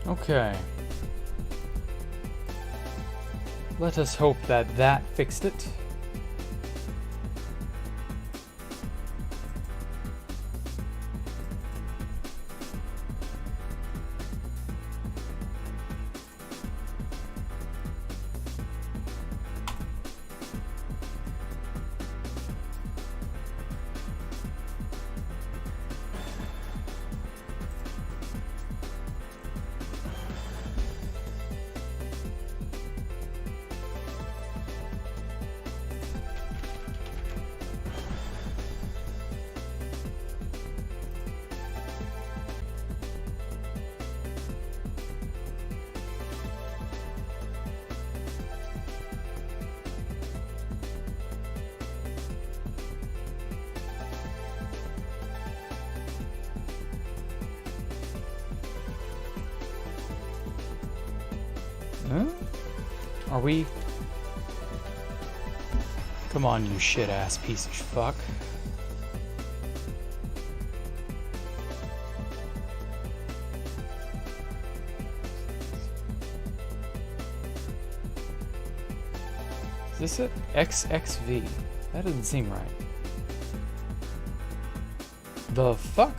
Okay. Let us hope that that fixed it. Huh? Are we? Come on, you shit-ass piece of fuck. Is this it? XXV? That doesn't seem right. The fuck?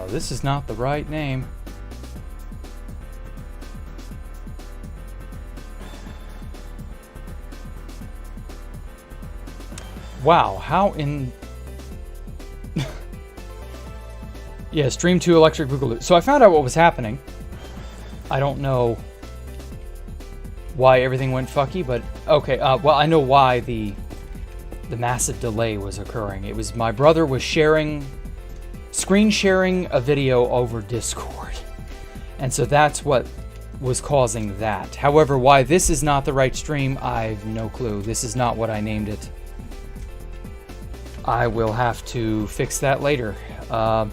This is not the right name. Wow, how in... Yeah, stream to Electric Boogaloo. So I found out what was happening. I don't know why everything went fucky, but okay, well, I know why the massive delay was occurring. It was my brother was screen sharing a video over Discord. And so that's what was causing that. However, why this is not the right stream, I've no clue. This is not what I named it. I will have to fix that later. I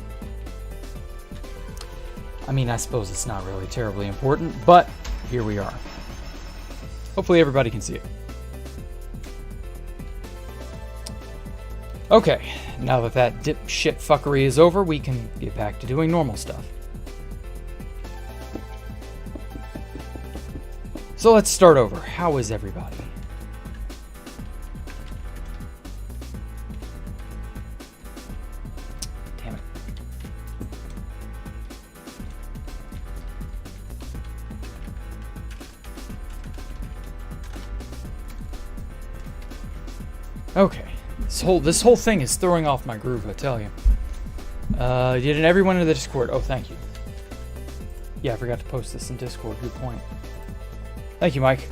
mean, I suppose it's not really terribly important, but here we are. Hopefully everybody can see it. Okay, now that that dipshit fuckery is over, we can get back to doing normal stuff. So let's start over. How is everybody? Damn it. Okay. This whole thing is throwing off my groove, I tell you. Did everyone in the Discord? Oh, thank you. Yeah, I forgot to post this in Discord. Good point. Thank you, Mike.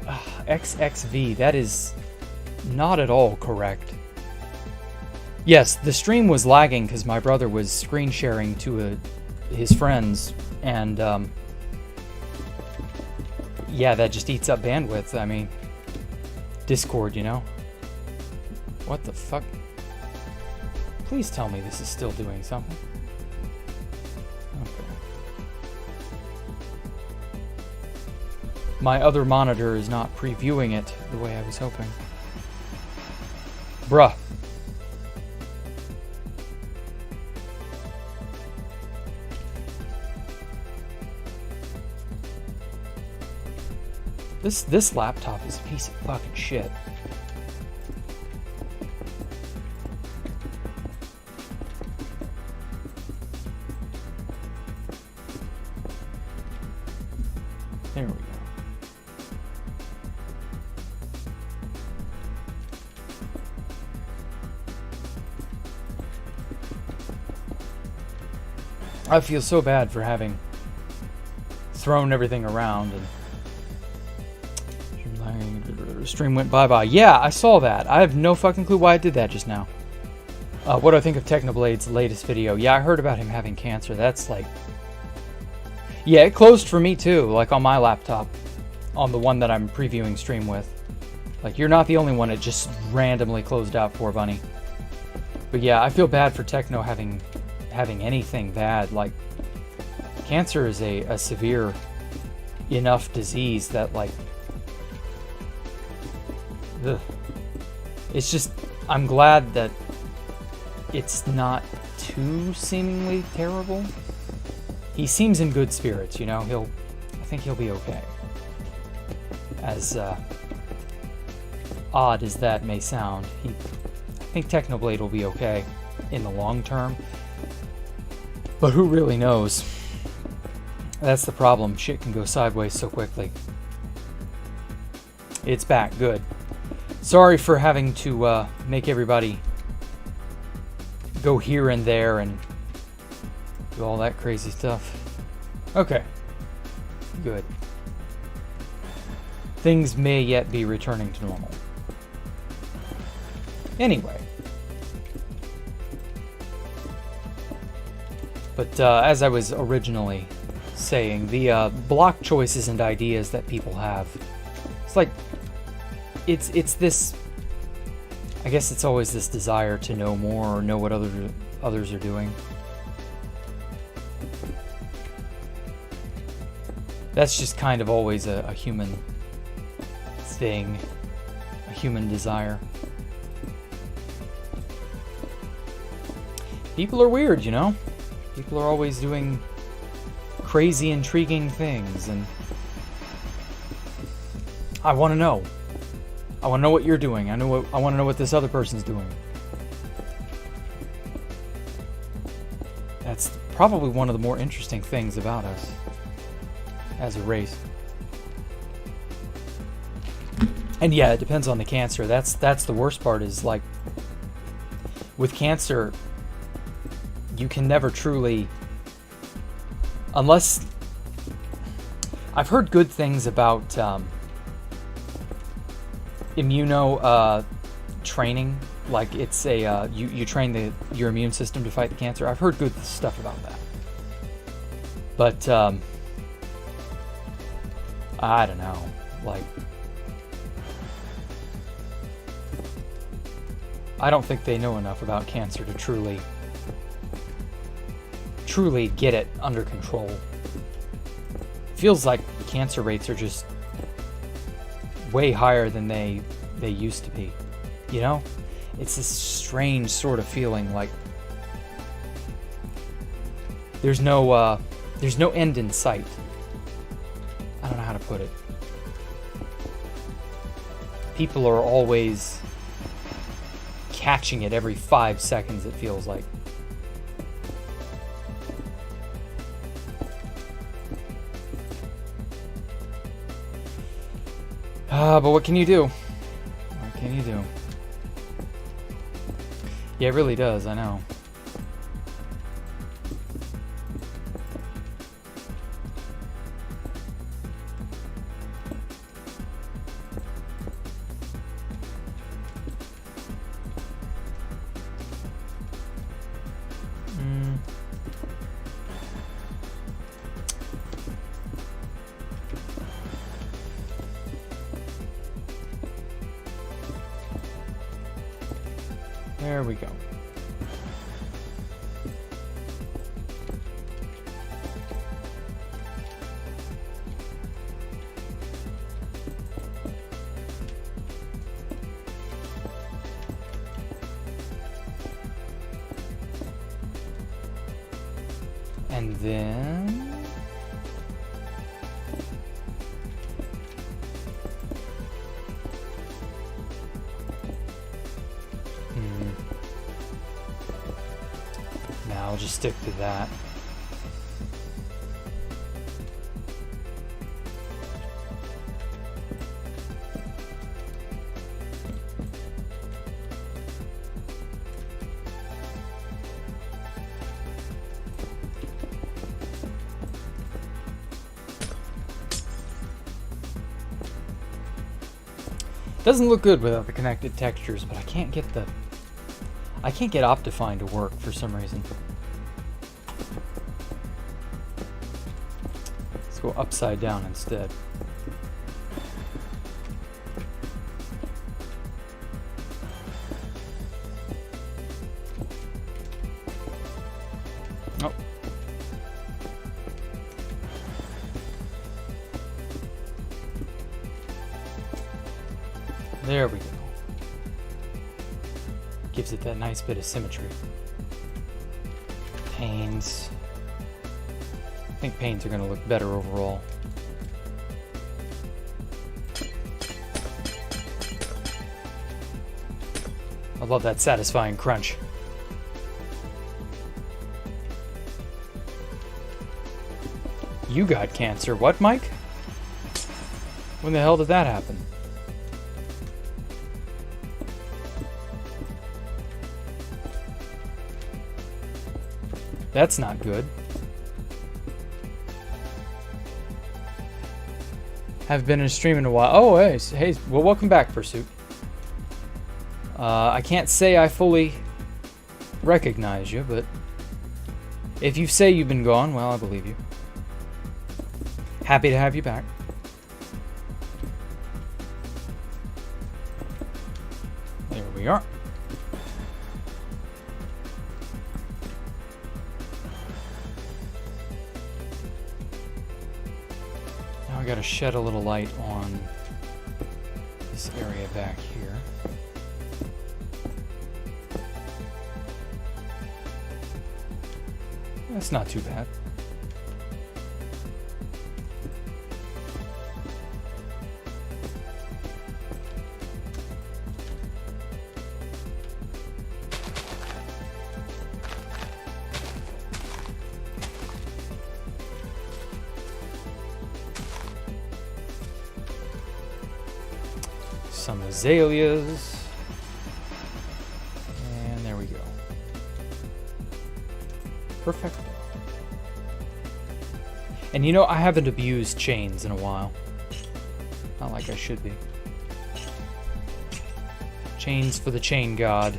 XXV, that is not at all correct. Yes, the stream was lagging because my brother was screen sharing to his friends, and yeah, that just eats up bandwidth. I mean, Discord, you know? What the fuck? Please tell me this is still doing something. Okay. My other monitor is not previewing it the way I was hoping. Bruh. This laptop is a piece of fucking shit. There we go. I feel so bad for having thrown everything around and stream went bye-bye. Yeah, I saw that. I have no fucking clue why I did that just now. What do I think of Technoblade's latest video? Yeah, I heard about him having cancer. That's like... Yeah, it closed for me too, like on my laptop, on the one that I'm previewing stream with. Like, you're not the only one it just randomly closed out for, Bunny. But yeah, I feel bad for Techno having anything bad. Like, cancer is a severe enough disease that, like, ugh. It's just, I'm glad that it's not too seemingly terrible. He seems in good spirits, you know. I think he'll be okay. As odd as that may sound, I think Technoblade will be okay in the long term. But who really knows? That's the problem. Shit can go sideways so quickly. It's back. Good. Sorry for having to make everybody go here and there and do all that crazy stuff. Okay. Good. Things may yet be returning to normal. Anyway. But as I was originally saying, the block choices and ideas that people have, it's like, it's this, I guess it's always this desire to know more or know what others are doing. That's just kind of always a human thing, a human desire. People are weird, you know? People are always doing crazy, intriguing things, and I want to know. I want to know what you're doing. I want to know what this other person's doing. That's probably one of the more interesting things about us as a race. And yeah, it depends on the cancer. That's the worst part, is like with cancer, you can never truly, unless, I've heard good things about immuno training, like it's a you train your immune system to fight the cancer. I've heard good stuff about that, but I don't know, like I don't think they know enough about cancer to truly get it under control. Feels like cancer rates are just way higher than they used to be. You know? It's this strange sort of feeling like there's no end in sight. I don't know how to put it. People are always catching it every 5 seconds, it feels like. But what can you do? What can you do? Yeah, it really does, I know. There we go. And then I'll just stick to that. Doesn't look good without the connected textures, but I can't get Optifine to work for some reason. Let's go upside down instead. Oh. There we go. gives it that nice bit of symmetry. Panes. I think panes are going to look better overall. I love that satisfying crunch. You got cancer. What, Mike? When the hell did that happen? That's not good. Haven't been in a stream in a while. Oh, hey, well, welcome back, Pursuit. I can't say I fully recognize you, but if you say you've been gone, well, I believe you. Happy to have you back. There we are. Now I gotta shed a little light on this area back here. That's not too bad. Some azaleas. And there we go. Perfect. And you know, I haven't abused chains in a while. Not like I should be. Chains for the chain god.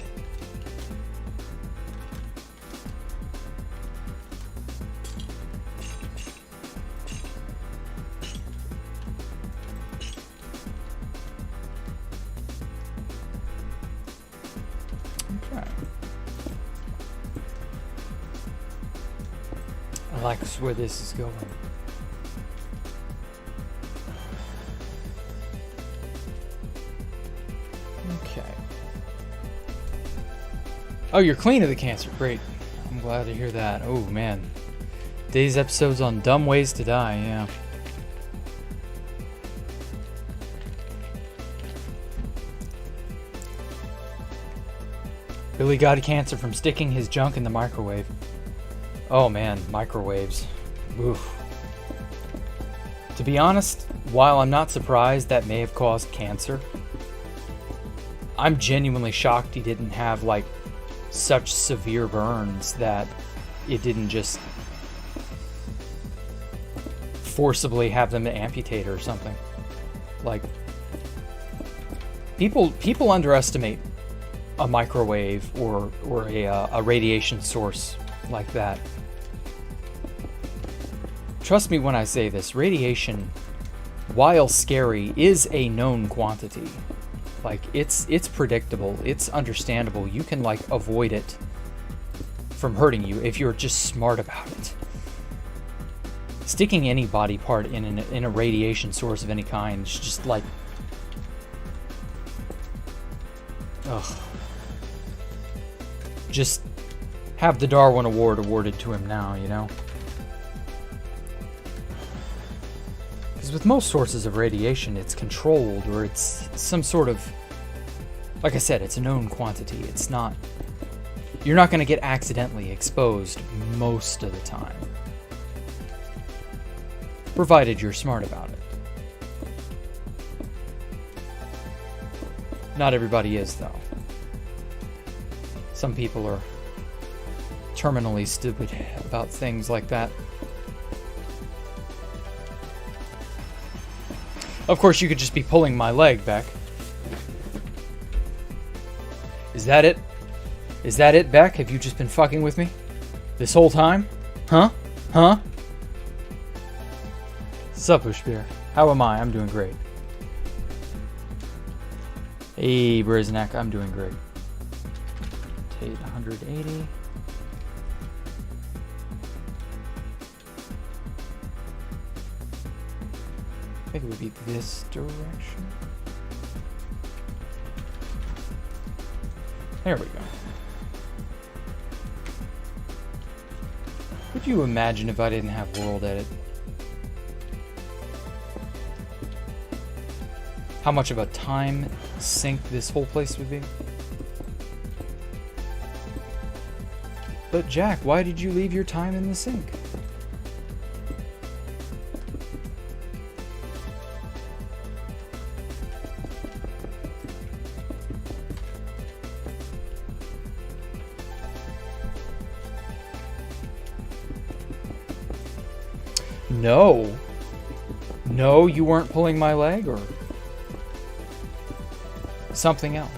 I like where this is going. Okay. Oh, you're clean of the cancer. Great. I'm glad to hear that. Oh, man. Today's episode's on dumb ways to die, yeah. Billy got cancer from sticking his junk in the microwave. Oh man, microwaves. Oof. To be honest, while I'm not surprised that may have caused cancer, I'm genuinely shocked he didn't have like such severe burns that it didn't just forcibly have them amputate or something. Like, people underestimate a microwave or a radiation source like that. Trust me when I say this, radiation, while scary, is a known quantity. Like, it's predictable, it's understandable. You can like avoid it from hurting you if you're just smart about it. Sticking any body part in a radiation source of any kind is just like, ugh. Just have the Darwin Award awarded to him now, you know? Because with most sources of radiation, it's controlled, or it's some sort of, like I said, it's a known quantity. It's not, you're not going to get accidentally exposed most of the time. Provided you're smart about it. Not everybody is, though. Some people are terminally stupid about things like that. Of course, you could just be pulling my leg back. Is that it? Is that it, Beck? Have you just been fucking with me this whole time? Huh? Huh? Sup, Ushbeer? How am I? I'm doing great. Hey, Brazenak, I'm doing great. Take 180. I think it would be this direction. There we go. Could you imagine if I didn't have World Edit? How much of a time sink this whole place would be? But Jack, why did you leave your time in the sink? No. No, you weren't pulling my leg, or something else.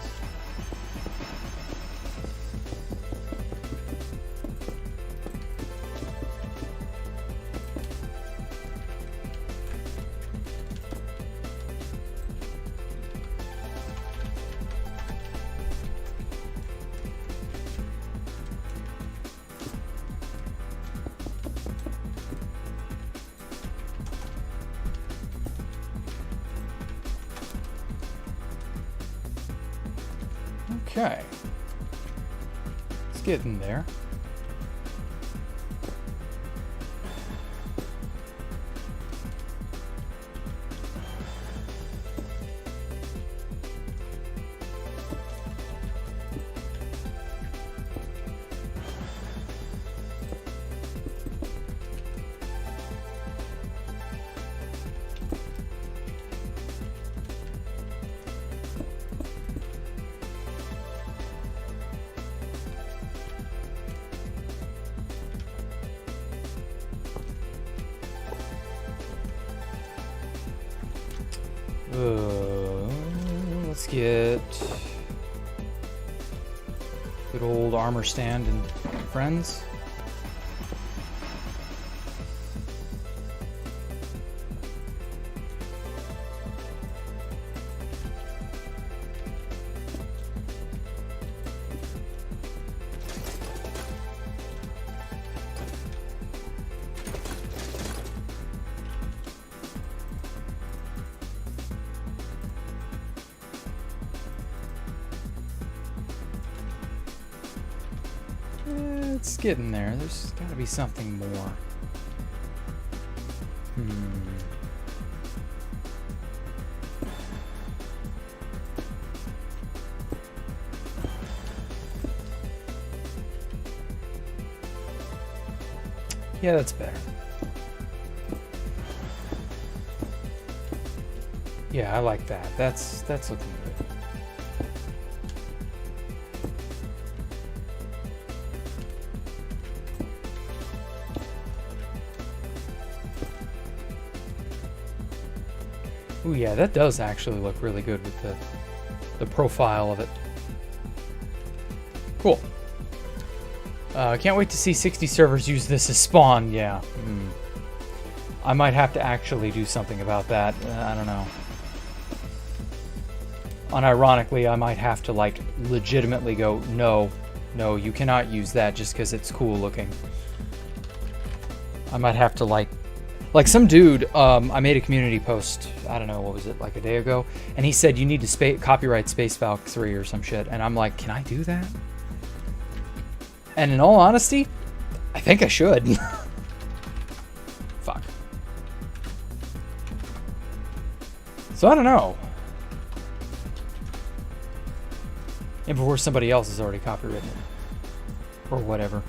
Okay. Let's get in there. Let's get good old armor stand and friends. It's getting there. There's got to be something more. Yeah, that's better. Yeah, I like that. That's looking good. Ooh, yeah, that does actually look really good with the profile of it. Cool. Can't wait to see 60 servers use this as spawn. Yeah. I might have to actually do something about that. I don't know. Unironically, I might have to, like, legitimately go, no, you cannot use that just because it's cool looking. I might have to, like some dude, I made a community post, I don't know, what was it, like a day ago, and he said you need to copyright Space Valkyrie or some shit, and I'm like, can I do that? And in all honesty, I think I should. Fuck. So I don't know. And before somebody else has already copywritten it. Or whatever.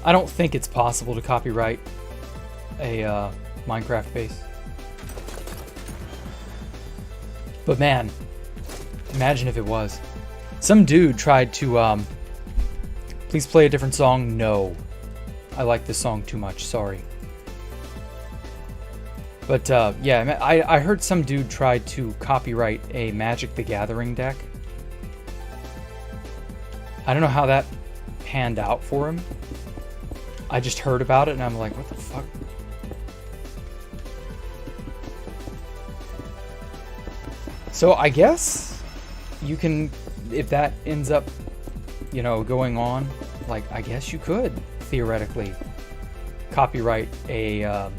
I don't think it's possible to copyright a Minecraft base. But man, imagine if it was. Some dude tried to, please play a different song. No. I like this song too much, sorry. But yeah, I heard some dude tried to copyright a Magic the Gathering deck. I don't know how that panned out for him. I just heard about it and I'm like, what the fuck? So I guess you can, if that ends up, you know, going on, like, I guess you could theoretically copyright a,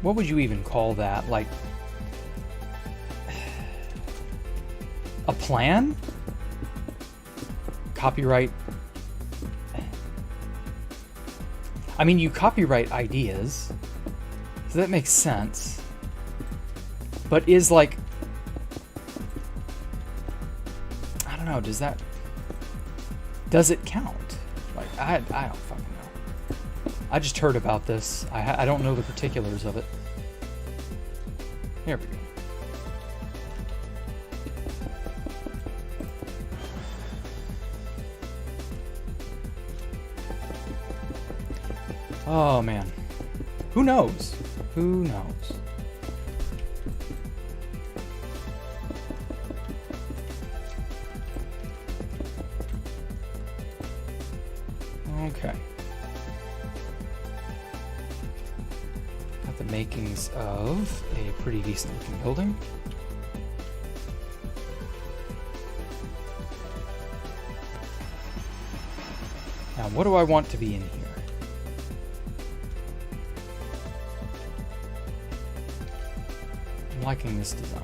what would you even call that? Like, A plan? Copyright. I mean, you copyright ideas, so that makes sense. But is like, I don't know, does it count? Like, I don't fucking know. I just heard about this. I don't know the particulars of it. Here we go. Oh man. Who knows? Who knows? Okay. Got the makings of a pretty decent looking building. Now, what do I want to be in here? I'm liking this design.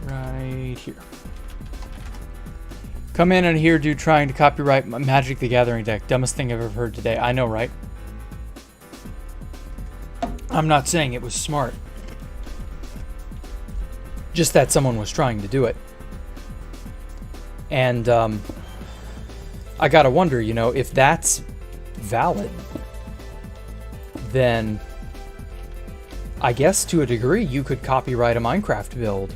Right here. Come in and here, dude, trying to copyright Magic the Gathering deck. Dumbest thing I've ever heard today. I know, right? I'm not saying it was smart. Just that someone was trying to do it. And I gotta wonder, you know, if that's valid, then I guess to a degree you could copyright a Minecraft build,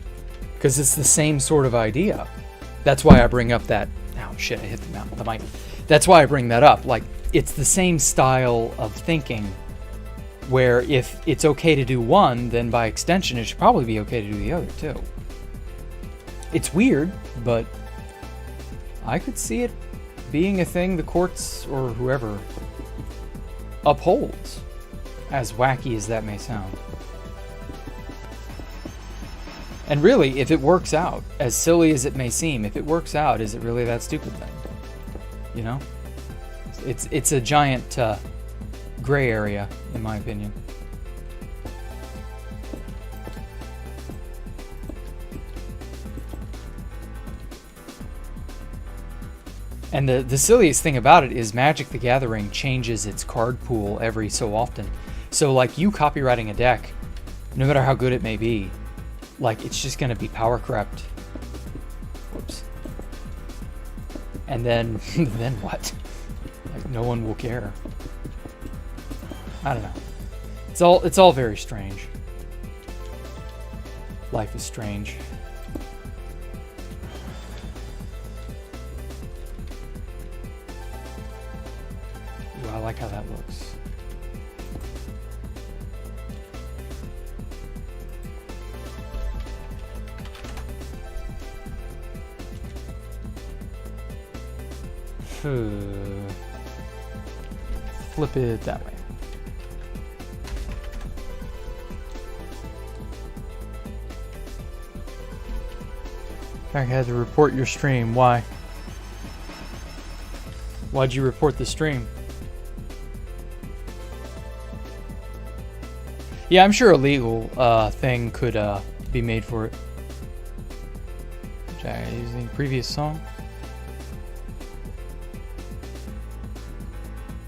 because it's the same sort of idea. That's why I bring up that, oh shit, I hit the mic. That's why I bring that up. Like, it's the same style of thinking, where if it's okay to do one, then by extension it should probably be okay to do the other too. It's weird, but I could see it being a thing the courts or whoever upholds, as wacky as that may sound. And really, if it works out, as silly as it may seem, if it works out, is it really that stupid then? You know? It's a giant gray area, in my opinion. And the silliest thing about it is Magic the Gathering changes its card pool every so often. So like you copywriting a deck, no matter how good it may be, like it's just gonna be power crept. Whoops. And then then what? Like no one will care. I don't know. It's all very strange. Life is strange. Ooh, I like how that looks. Flip it that way. I had to report your stream. Why? Why'd you report the stream? Yeah, I'm sure a legal thing could be made for it. Using previous song.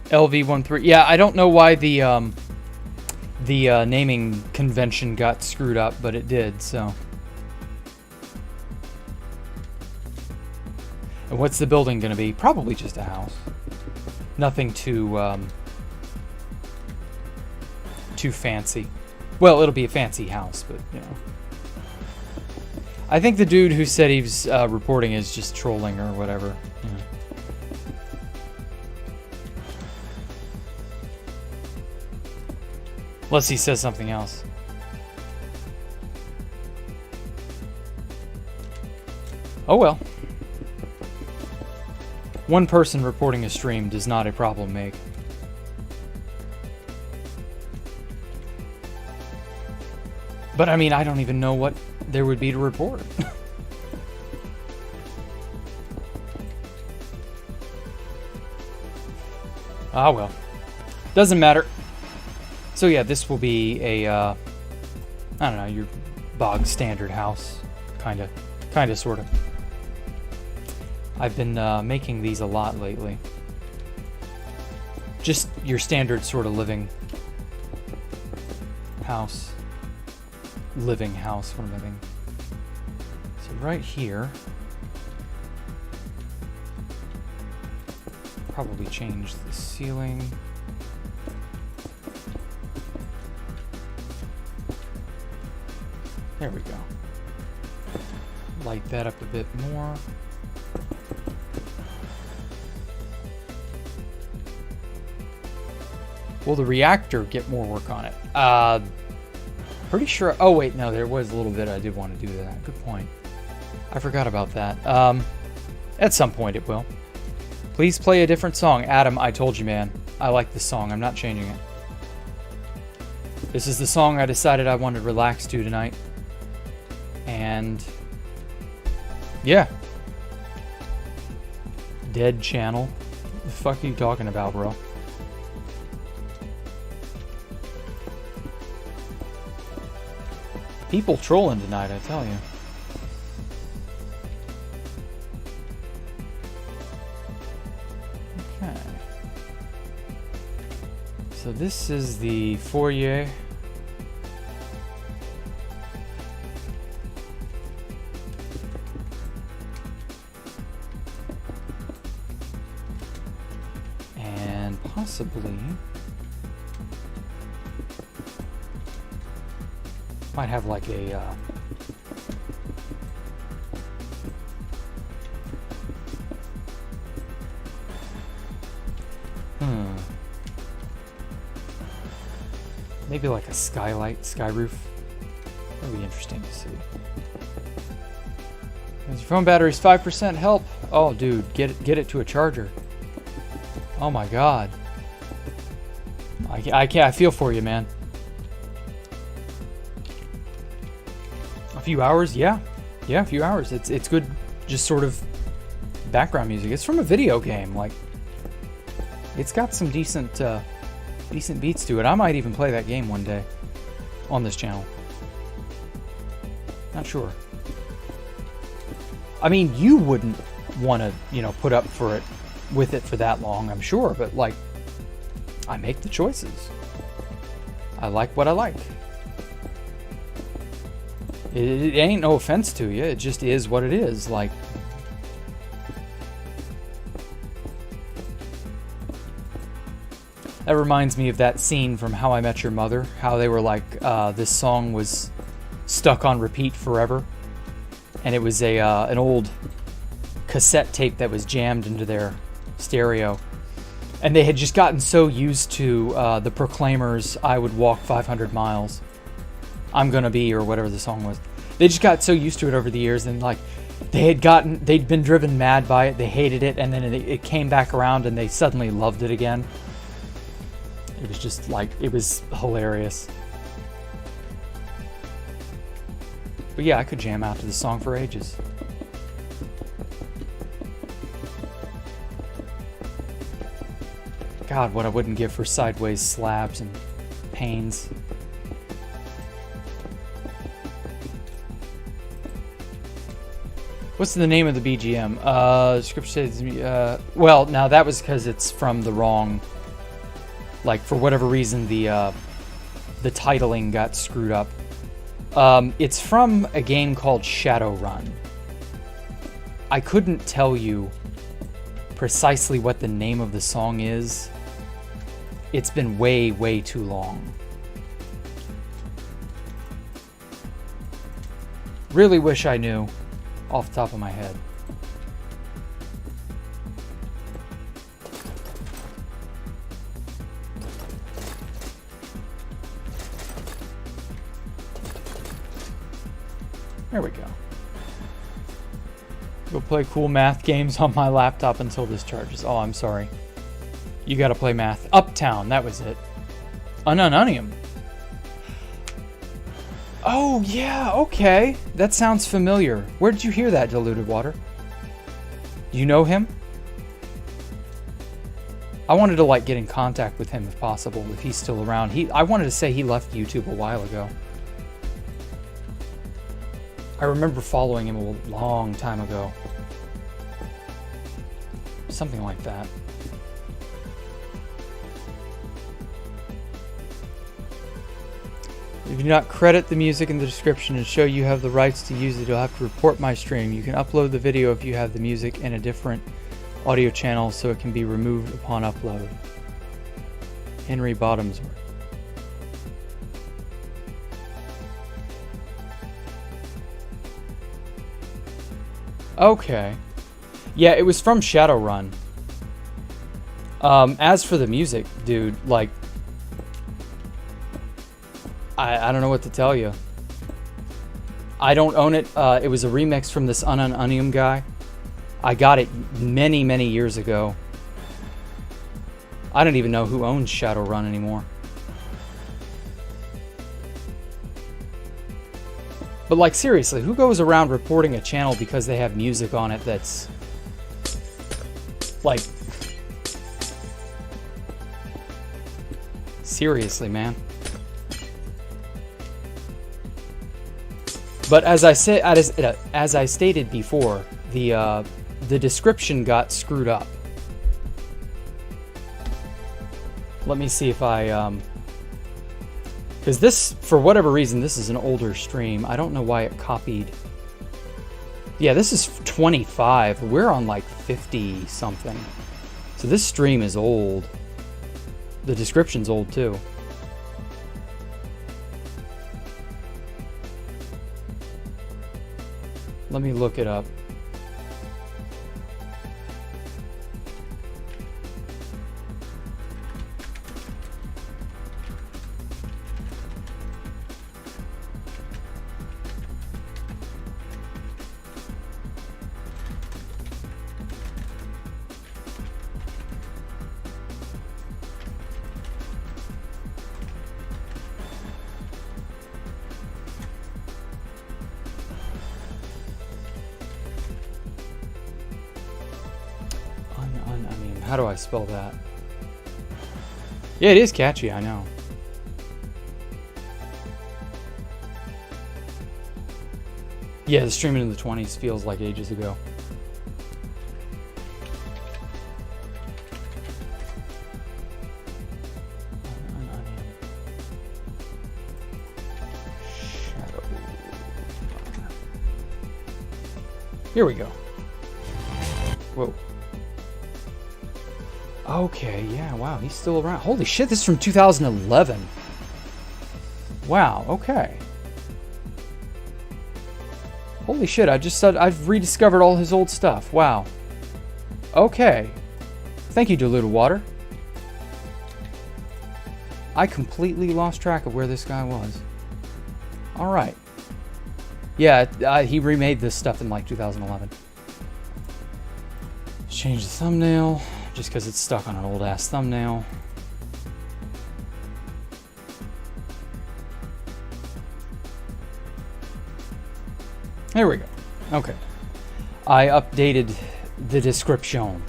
LV13. Yeah, I don't know why the naming convention got screwed up, but it did. So. And what's the building going to be? Probably just a house. Nothing too fancy. Well, it'll be a fancy house, but you know. I think the dude who said he was reporting is just trolling or whatever. Yeah. Unless he says something else. Oh well. One person reporting a stream does not a problem make. But I mean, I don't even know what there would be to report. Ah, well. Doesn't matter. So yeah, this will be a, I don't know, your bog standard house. Kinda, sorta. I've been making these a lot lately. Just your standard sort of living house. Living house, what am I thinking? So right here, probably change the ceiling. There we go. Light that up a bit more. Will the reactor get more work on it? Pretty sure. Oh wait, no, there was a little bit I did want to do that. Good point. I forgot about that. At some point it will. Please play a different song. Adam, I told you, man. I like this song. I'm not changing it. This is the song I decided I wanted to relax to tonight. And yeah. Dead channel. What the fuck are you talking about, bro? People trolling tonight, I tell you. Okay. So this is the foyer. And possibly might have like a maybe like a skylight, sky roof. That'd be interesting to see. Your phone battery's 5%. Help! Oh, dude, get it to a charger. Oh my God. I can't. I feel for you, man. A few hours, yeah, a few hours. It's good, just sort of background music. It's from a video game. Like, it's got some decent beats to it. I might even play that game one day on this channel. Not sure. I mean, you wouldn't want to, put up with it for that long, I'm sure. But like, I make the choices. I like what I like. It ain't no offense to you. It just is what it is. Like, that reminds me of that scene from How I Met Your Mother. How they were like, this song was stuck on repeat forever, and it was an old cassette tape that was jammed into their stereo, and they had just gotten so used to the Proclaimers' "I Would Walk 500 Miles." I'm Gonna Be, or whatever the song was. They just got so used to it over the years, and like they'd been driven mad by it. They hated it, and then it came back around, and they suddenly loved it again. It was just like, it was hilarious. But yeah, I could jam out to this song for ages. God, what I wouldn't give for sideways slabs and panes. What's the name of the BGM? Script says, well, now that was because it's from the wrong, like, for whatever reason, the titling got screwed up. It's from a game called Shadowrun. I couldn't tell you precisely what the name of the song is. It's been way, way too long. Really wish I knew off the top of my head. There we go. Go play cool math games on my laptop until this charges. Oh, I'm sorry. You gotta play math. Uptown, that was it. Unonium. Oh, yeah, okay. That sounds familiar. Where did you hear that, Diluted Water? Do you know him? I wanted to like get in contact with him if possible, if he's still around. I wanted to say he left YouTube a while ago. I remember following him a long time ago. Something like that. If you do not credit the music in the description and show you have the rights to use it, you'll have to report my stream. You can upload the video if you have the music in a different audio channel so it can be removed upon upload. Henry Bottomsworth. Okay. Yeah, it was from Shadowrun. As for the music, dude, like, I don't know what to tell you. I don't own it. It was a remix from this Ununium guy. I got it many, many years ago. I don't even know who owns Shadowrun anymore. But like, seriously, who goes around reporting a channel because they have music on it that's like, seriously, man. But as I said, as I stated before, the description got screwed up. Let me see if I because this, for whatever reason, this is an older stream. I don't know why it copied. Yeah, this is 25. We're on like 50 something. So this stream is old. The description's old too. Let me look it up. How do I spell that? Yeah, it is catchy, I know. Yeah, the streaming in the 20s feels like ages ago. Here we go. Whoa. Okay, yeah, wow, he's still around. Holy shit, this is from 2011. Wow, okay. Holy shit, I just said I've rediscovered all his old stuff. Wow. Okay. Thank you, Diluted Water. I completely lost track of where this guy was. Alright. Yeah, he remade this stuff in like 2011. Let's change the thumbnail. Just because it's stuck on an old-ass thumbnail. There we go. Okay. I updated the description.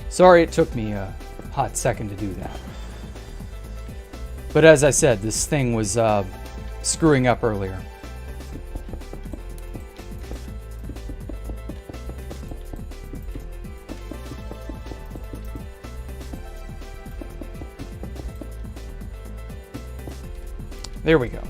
Sorry it took me a hot second to do that. But as I said, this thing was screwing up earlier. There we go.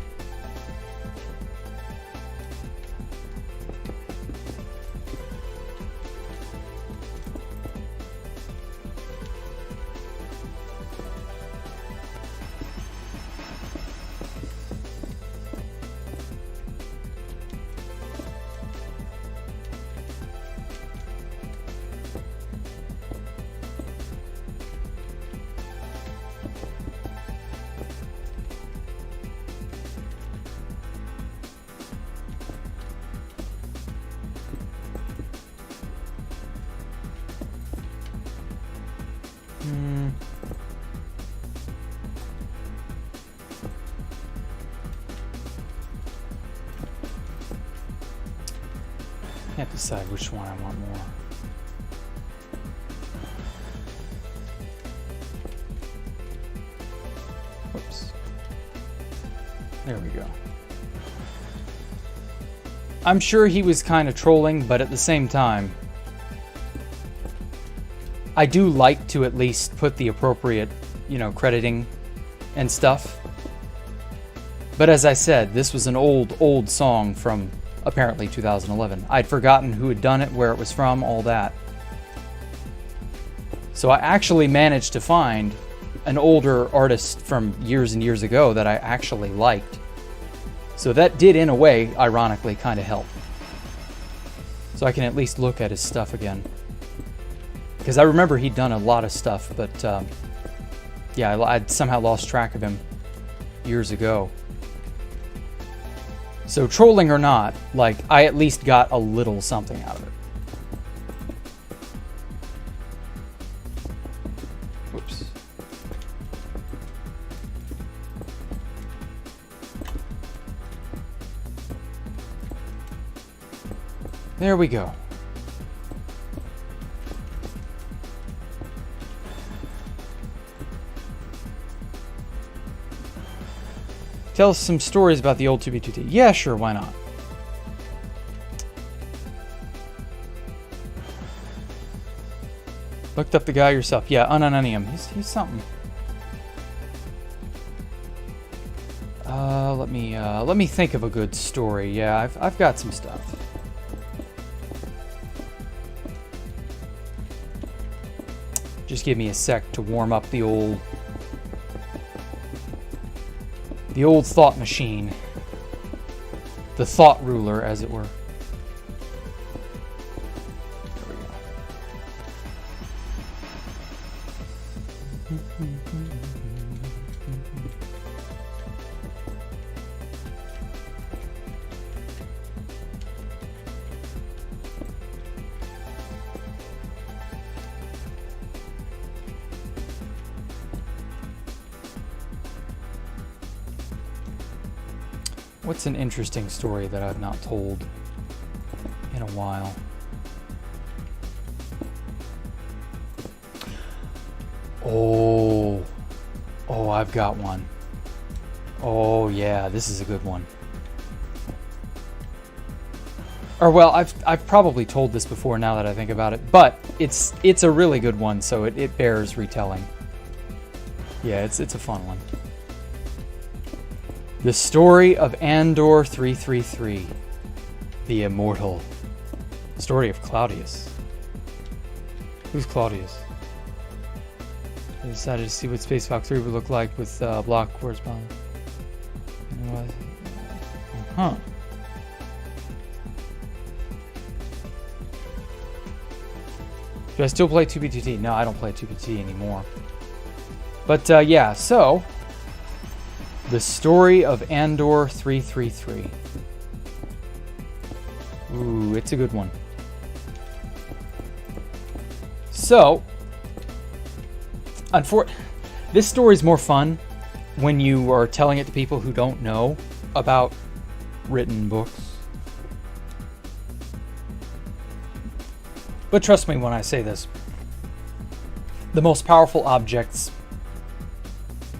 decide which one I want more. Whoops. There we go. I'm sure he was kind of trolling, but at the same time, I do like to at least put the appropriate, you know, crediting and stuff. But as I said, this was an old song from apparently 2011. I'd forgotten who had done it, where it was from, all that. So I actually managed to find an older artist from years and years ago that I actually liked. So that did, in a way, ironically, kind of help. So I can at least look at his stuff again. Because I remember he'd done a lot of stuff, but yeah, I'd somehow lost track of him years ago. So trolling or not, like, I at least got a little something out of it. Whoops. There we go. Tell us some stories about the old 2B2T. Yeah, sure, why not? Looked up the guy yourself. Yeah, Unanonium. He's something. Let me think of a good story. Yeah, I've got some stuff. Just give me a sec to warm up the old thought machine. The thought ruler, as it were. There we go. What's an interesting story that I've not told in a while? Oh, I've got one. Oh yeah, this is a good one. Or well, I've probably told this before now that I think about it, but it's a really good one, so it bears retelling. Yeah, it's a fun one. The story of Andor 333, the immortal. Story of Claudius. Who's Claudius? I decided to see what Space Fox 3 would look like with block correspondence. Huh. Do I still play 2B2T? No, I don't play 2B2T anymore. But yeah, so the story of Andor 333. Ooh, it's a good one. So, this story is more fun when you are telling it to people who don't know about written books. But trust me when I say this. The most powerful objects,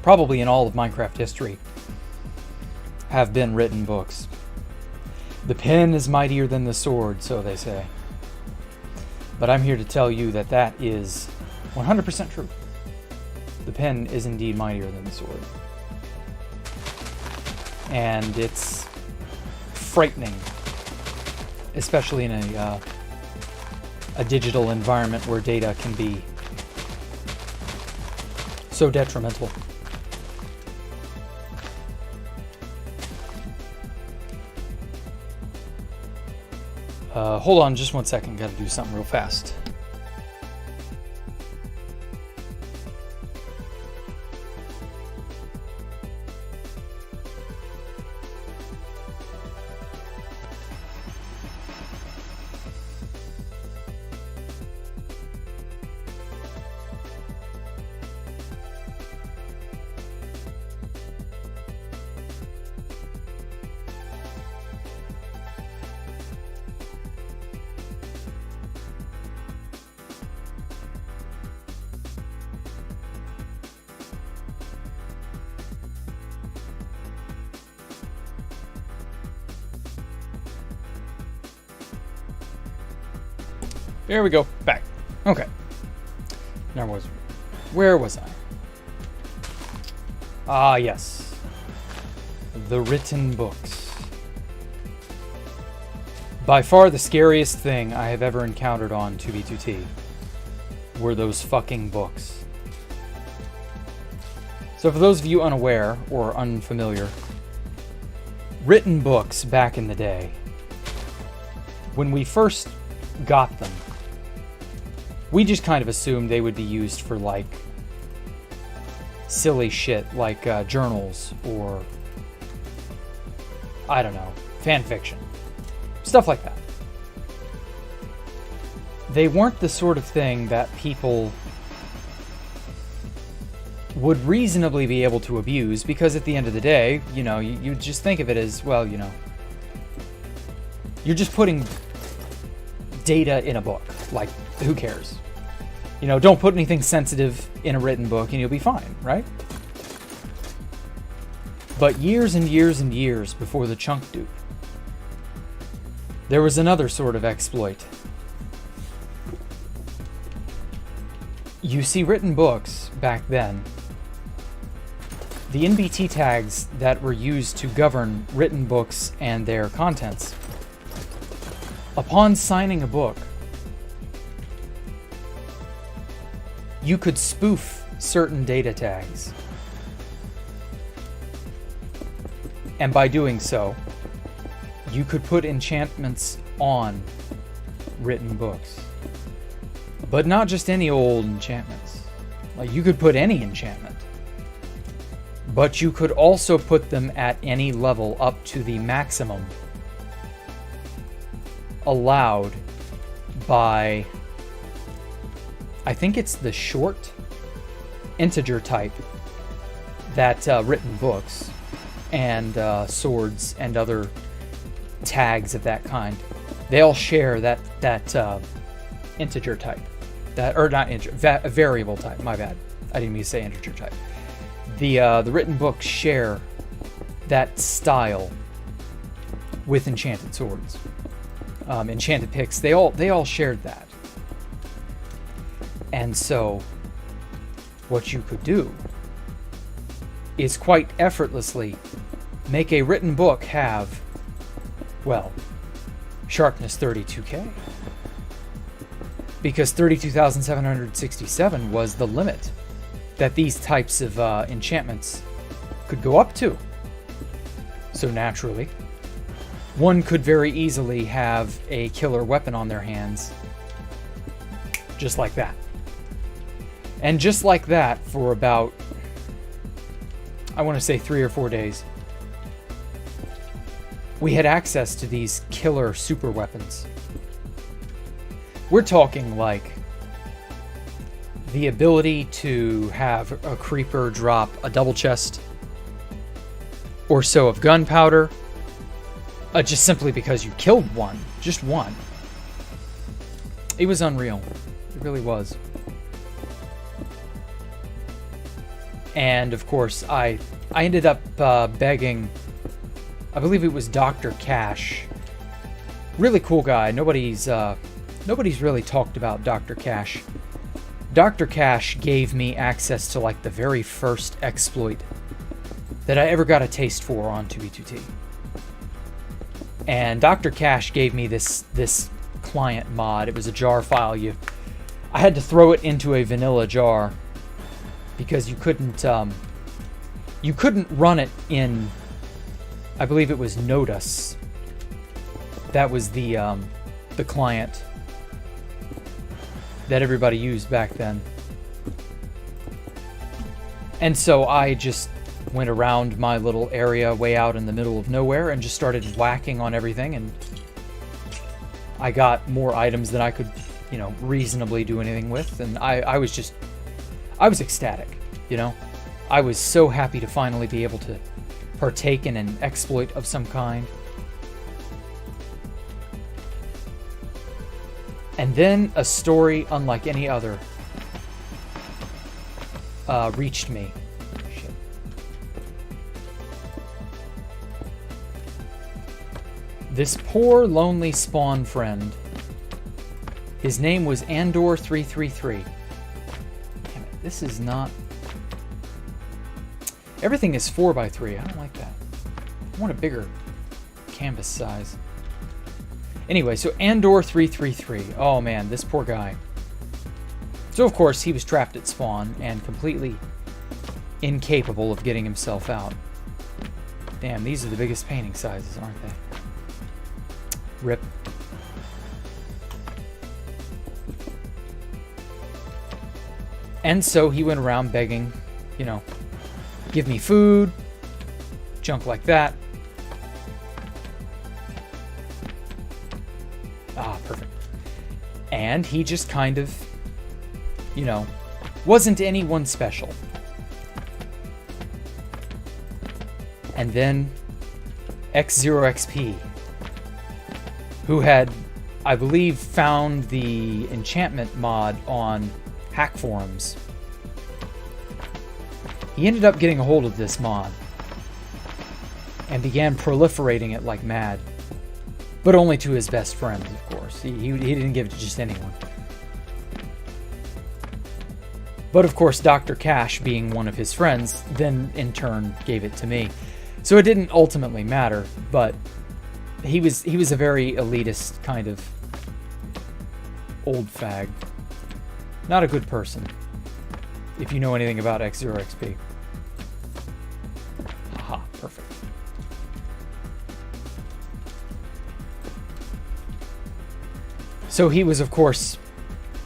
probably in all of Minecraft history, have been written books. The pen is mightier than the sword, so they say. But I'm here to tell you that that is 100% true. The pen is indeed mightier than the sword. And it's frightening, especially in a digital environment where data can be so detrimental. Hold on just one second, gotta do something real fast. There we go. Back. Okay. Where was I? Ah, yes. The written books. By far the scariest thing I have ever encountered on 2B2T were those fucking books. So for those of you unaware or unfamiliar, written books back in the day, when we first got them, we just kind of assumed they would be used for, like, silly shit like journals or, I don't know, fan fiction. Stuff like that. They weren't the sort of thing that people would reasonably be able to abuse, because at the end of the day, you know, you just think of it as, well, you know, you're just putting data in a book. Like, who cares? You know, don't put anything sensitive in a written book and you'll be fine, right? But years and years and years before the chunk dupe, there was another sort of exploit. You see, written books back then, the NBT tags that were used to govern written books and their contents, upon signing a book, you could spoof certain data tags. And by doing so, you could put enchantments on written books. But not just any old enchantments. Like, you could put any enchantment. But you could also put them at any level up to the maximum allowed by, I think it's the short integer type that written books and swords and other tags of that kind, they all share that integer type. That, or not integer, variable type, my bad. I didn't mean to say integer type. The written books share that style with enchanted swords. Enchanted picks, they all shared that. And so, what you could do is quite effortlessly make a written book have, well, sharpness 32k. Because 32,767 was the limit that these types of enchantments could go up to. So naturally, one could very easily have a killer weapon on their hands, just like that. And just like that, for about, I want to say 3 or 4 days, we had access to these killer super weapons. We're talking like the ability to have a creeper drop a double chest or so of gunpowder, just simply because you killed one, just one. It was unreal. It really was. And of course, I ended up begging, I believe it was Dr. Cash. Really cool guy. Nobody's really talked about Dr. Cash. Dr. Cash gave me access to, like, the very first exploit that I ever got a taste for on 2B2T. And Dr. Cash gave me this client mod. It was a jar file. I had to throw it into a vanilla jar because you couldn't run it in, I believe it was Nodus. That was the client that everybody used back then. And so I just went around my little area way out in the middle of nowhere and just started whacking on everything, and I got more items than I could, you know, reasonably do anything with, and I was ecstatic, you know? I was so happy to finally be able to partake in an exploit of some kind. And then a story unlike any other reached me. Shit. This poor, lonely spawn friend His name was Andor 333. Damn it, this is not... Everything is 4x3. I don't like that. I want a bigger canvas size. Anyway, so Andor 333. Oh man, this poor guy. So of course, he was trapped at spawn and completely incapable of getting himself out. Damn, these are the biggest painting sizes, aren't they? Rip. And so he went around begging, you know, give me food, junk like that. Ah, perfect. And he just kind of, you know, wasn't anyone special. And then X0XP, who had, I believe, found the enchantment mod on hack forums. He ended up getting a hold of this mod and began proliferating it like mad, but only to his best friends, of course. He didn't give it to just anyone. But of course, Dr. Cash, being one of his friends, then in turn gave it to me. So it didn't ultimately matter, but he was a very elitist kind of old fag. Not a good person, if you know anything about X0XP. Haha, perfect. So he was, of course,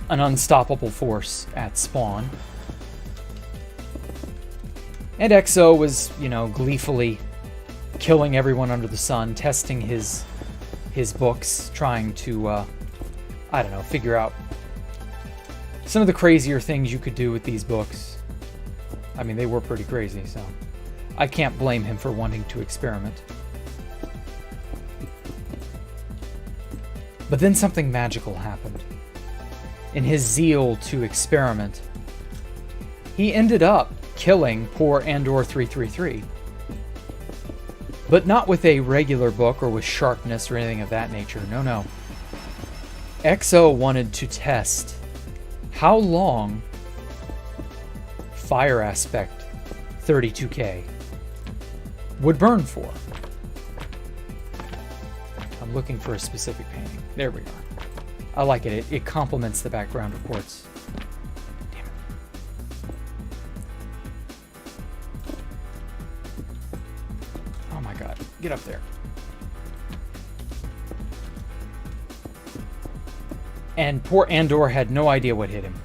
an unstoppable force at spawn. And XO was, you know, gleefully killing everyone under the sun, testing his books, trying to, I don't know, figure out some of the crazier things you could do with these books. I mean, they were pretty crazy, so I can't blame him for wanting to experiment. But then something magical happened. In his zeal to experiment, he ended up killing poor Andor 333. But not with a regular book or with sharpness or anything of that nature. No, no. XO wanted to test how long Fire Aspect 32K would burn for. I'm looking for a specific painting. There we are. I like it. It complements the background, of course. Damn it. Oh my god. Get up there. And poor Andor had no idea what hit him.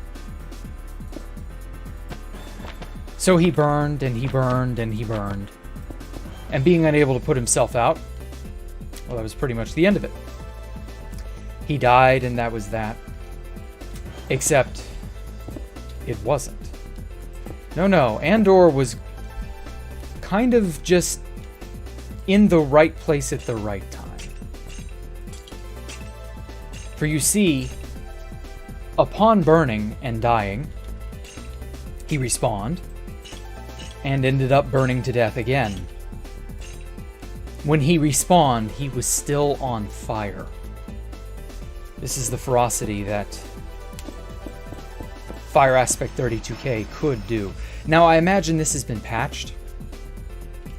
So he burned, and he burned, and he burned. And being unable to put himself out, well, that was pretty much the end of it. He died, and that was that. Except, it wasn't. No, no, Andor was kind of just in the right place at the right time. For you see, upon burning and dying, he respawned and ended up burning to death again. When he respawned, he was still on fire. This is the ferocity that Fire Aspect 32K could do. Now, I imagine this has been patched,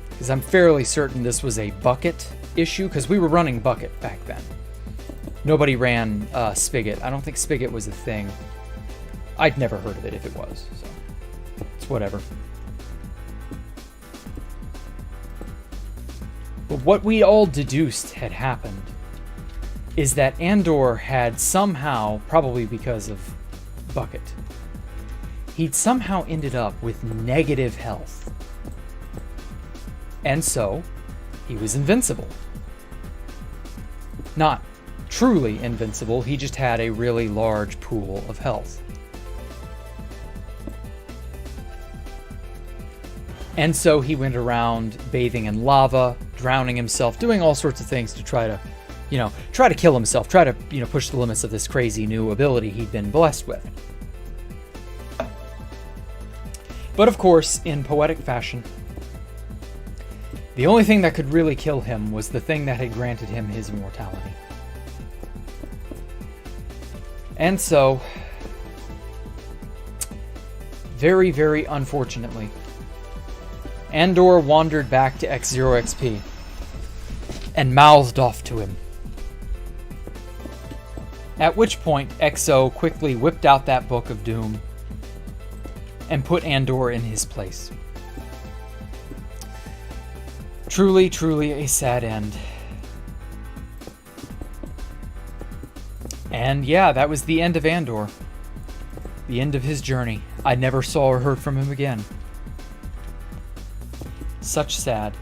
because I'm fairly certain this was a bucket issue, because we were running bucket back then. Nobody ran Spigot. I don't think Spigot was a thing. I'd never heard of it if it was, so it's whatever. But what we all deduced had happened is that Andor had somehow, probably because of bucket, he'd somehow ended up with negative health. And so, he was invincible. Not truly invincible, he just had a really large pool of health. And so he went around bathing in lava, drowning himself, doing all sorts of things to try to, you know, try to kill himself, try to, you know, push the limits of this crazy new ability he'd been blessed with. But of course, in poetic fashion, the only thing that could really kill him was the thing that had granted him his immortality. And so, very, very unfortunately, Andor wandered back to X0 XP and mouthed off to him. At which point, XO quickly whipped out that Book of Doom and put Andor in his place. Truly, truly a sad end. And yeah, that was the end of Andor. The end of his journey. I never saw or heard from him again. Such sad.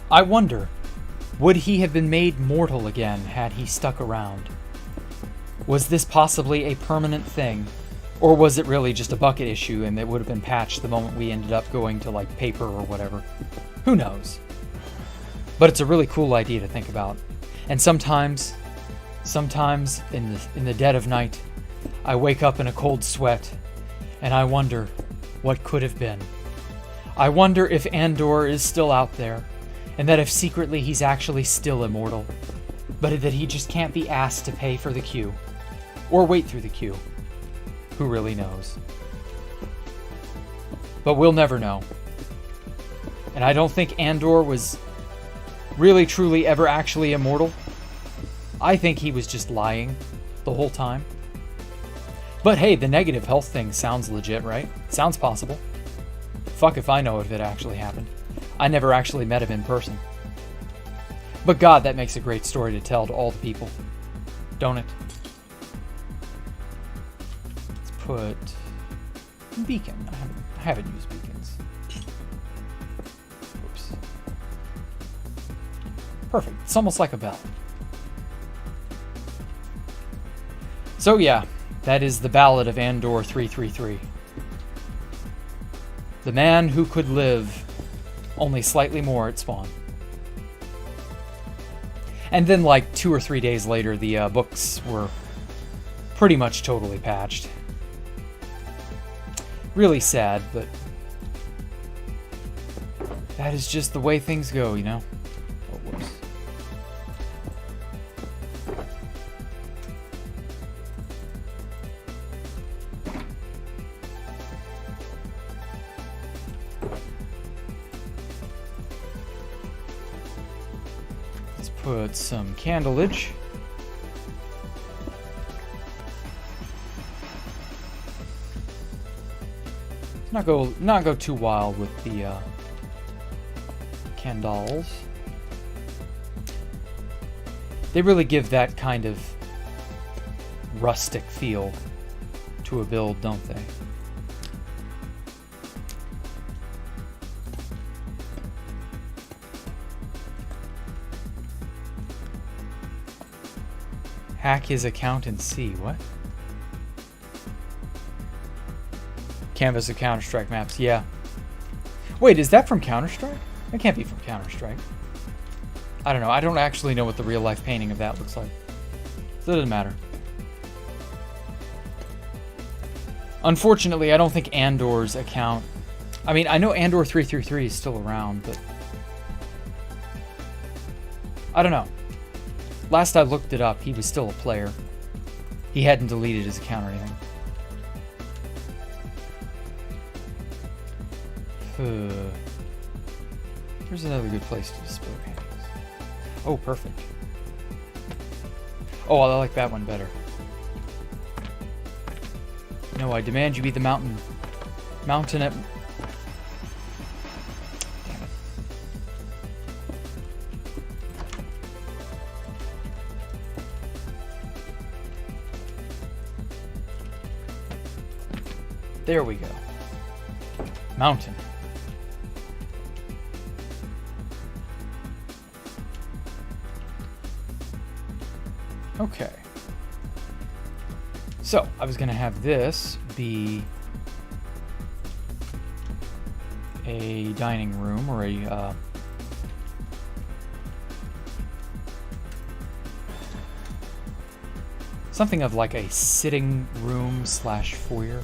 I wonder, would he have been made mortal again had he stuck around? Was this possibly a permanent thing? Or was it really just a bucket issue and it would have been patched the moment we ended up going to like paper or whatever? Who knows? But it's a really cool idea to think about. And sometimes in the dead of night, I wake up in a cold sweat and I wonder what could have been. I wonder if Andor is still out there, and that if secretly he's actually still immortal, but that he just can't be asked to pay for the queue, or wait through the queue. Who really knows? But we'll never know. And I don't think Andor was really truly ever actually immortal. I think he was just lying the whole time. But hey, the negative health thing sounds legit, right? Sounds possible. Fuck if I know if it actually happened. I never actually met him in person. But God, that makes a great story to tell to all the people. Don't it? Let's put beacon. I haven't used beacons. Oops. Perfect. It's almost like a bell. So yeah, that is the Ballad of Andor 333. The man who could live only slightly more at spawn. And then like 2 or 3 days later, the books were pretty much totally patched. Really sad, but that is just the way things go, you know? Oh, whoops. Put some candleage. Not go too wild with the candles. They really give that kind of rustic feel to a build, don't they? Hack his account and see. What? Canvas of Counter-Strike maps. Yeah. Wait, is that from Counter-Strike? It can't be from Counter-Strike. I don't know. I don't actually know what the real-life painting of that looks like. So it doesn't matter. Unfortunately, I don't think Andor's account... I mean, I know Andor 333 is still around, but... I don't know. Last I looked it up, he was still a player. He hadn't deleted his account or anything. Here's another good place to display paintings. Oh, perfect. Oh, I like that one better. No, I demand you be the mountain at... There we go. Mountain. Okay. So, I was going to have this be a dining room or a something of like a sitting room / foyer.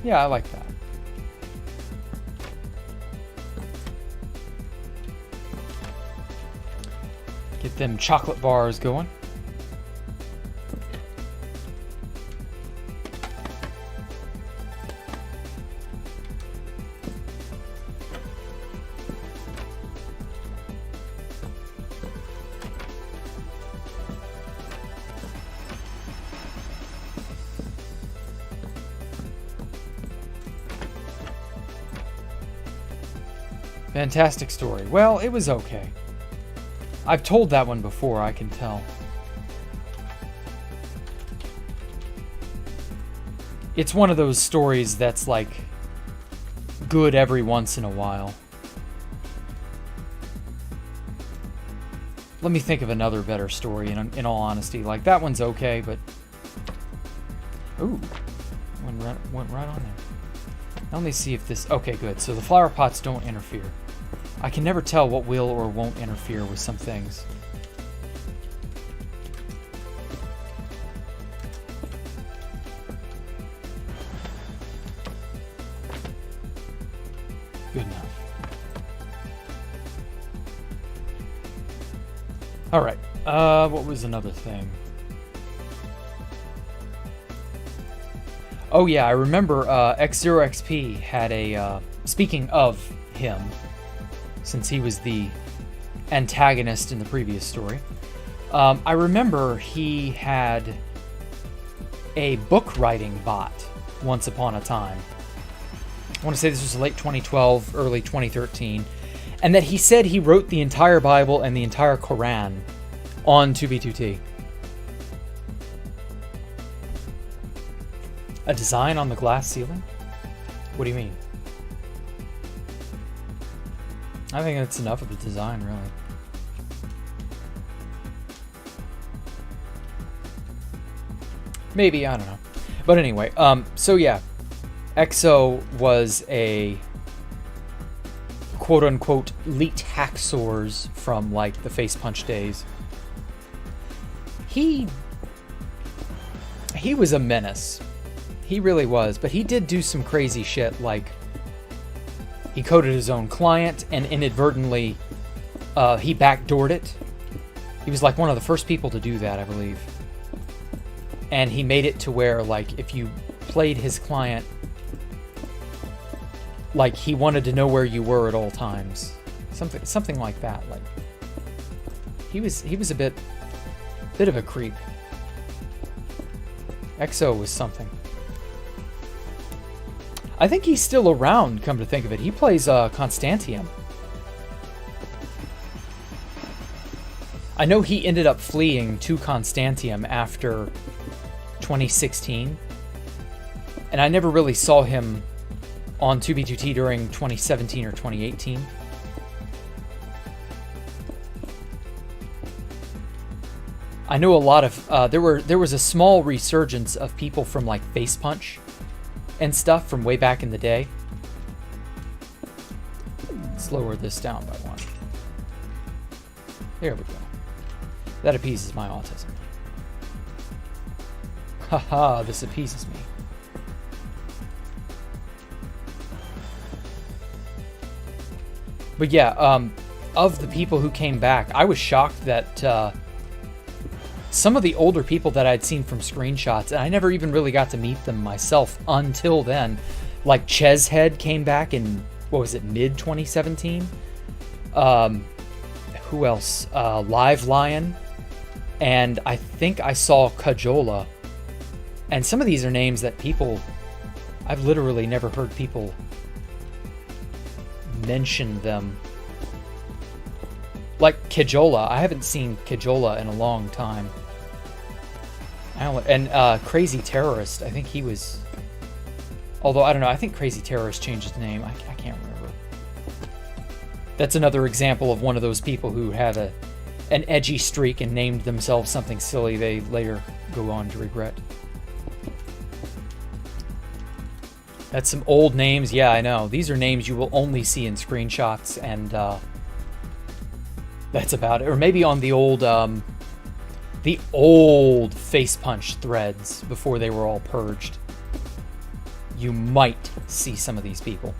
Yeah, I like that. Get them chocolate bars going. Fantastic story. Well, it was okay. I've told that one before, I can tell. It's one of those stories that's like good every once in a while. Let me think of another better story, in all honesty. Like, that one's okay, but... Ooh. Went right on there. Now let me see if this... Okay, good. So the flower pots don't interfere. I can never tell what will or won't interfere with some things. Good enough. All right. What was another thing? Oh yeah, I remember X0XP had a... speaking of him, since he was the antagonist in the previous story, I remember he had a book writing bot once upon a time. I want to say this was late 2012, early 2013, and that he said he wrote the entire Bible and the entire Quran on 2B2T. A design on the glass ceiling? What do you mean? I think that's enough of a design, really. Maybe, I don't know. But anyway, so yeah, EXO was a quote-unquote elite hacksaws from, like, the Face Punch days. He was a menace. He really was, but he did do some crazy shit, like he coded his own client and inadvertently he backdoored it. He was like one of the first people to do that, I believe. And he made it to where, like, if you played his client, like, he wanted to know where you were at all times. Something like that. Like, he was a bit of a creep. EXO was something. I think he's still around, come to think of it. He plays Constantium. I know he ended up fleeing to Constantium after 2016. And I never really saw him on 2B2T during 2017 or 2018. I know a lot of... there was a small resurgence of people from, like, Face Punch and stuff from way back in the day. Let's lower this down by one. There we go. That appeases my autism. Haha, this appeases me. But yeah, of the people who came back, I was shocked that some of the older people that I'd seen from screenshots, and I never even really got to meet them myself until then, like Chezhead came back in, what was it, mid-2017? Who else? Live Lion, and I think I saw Cajola. And some of these are names that people, I've literally never heard people mention them. Like Cajola, I haven't seen Cajola in a long time. And Crazy Terrorist, I think he was... Although, I don't know, I think Crazy Terrorist changed his name. I can't remember. That's another example of one of those people who had an edgy streak and named themselves something silly they later go on to regret. That's some old names. Yeah, I know. These are names you will only see in screenshots, and that's about it. Or maybe on the old Face Punch threads before they were all purged. you might see some of these people.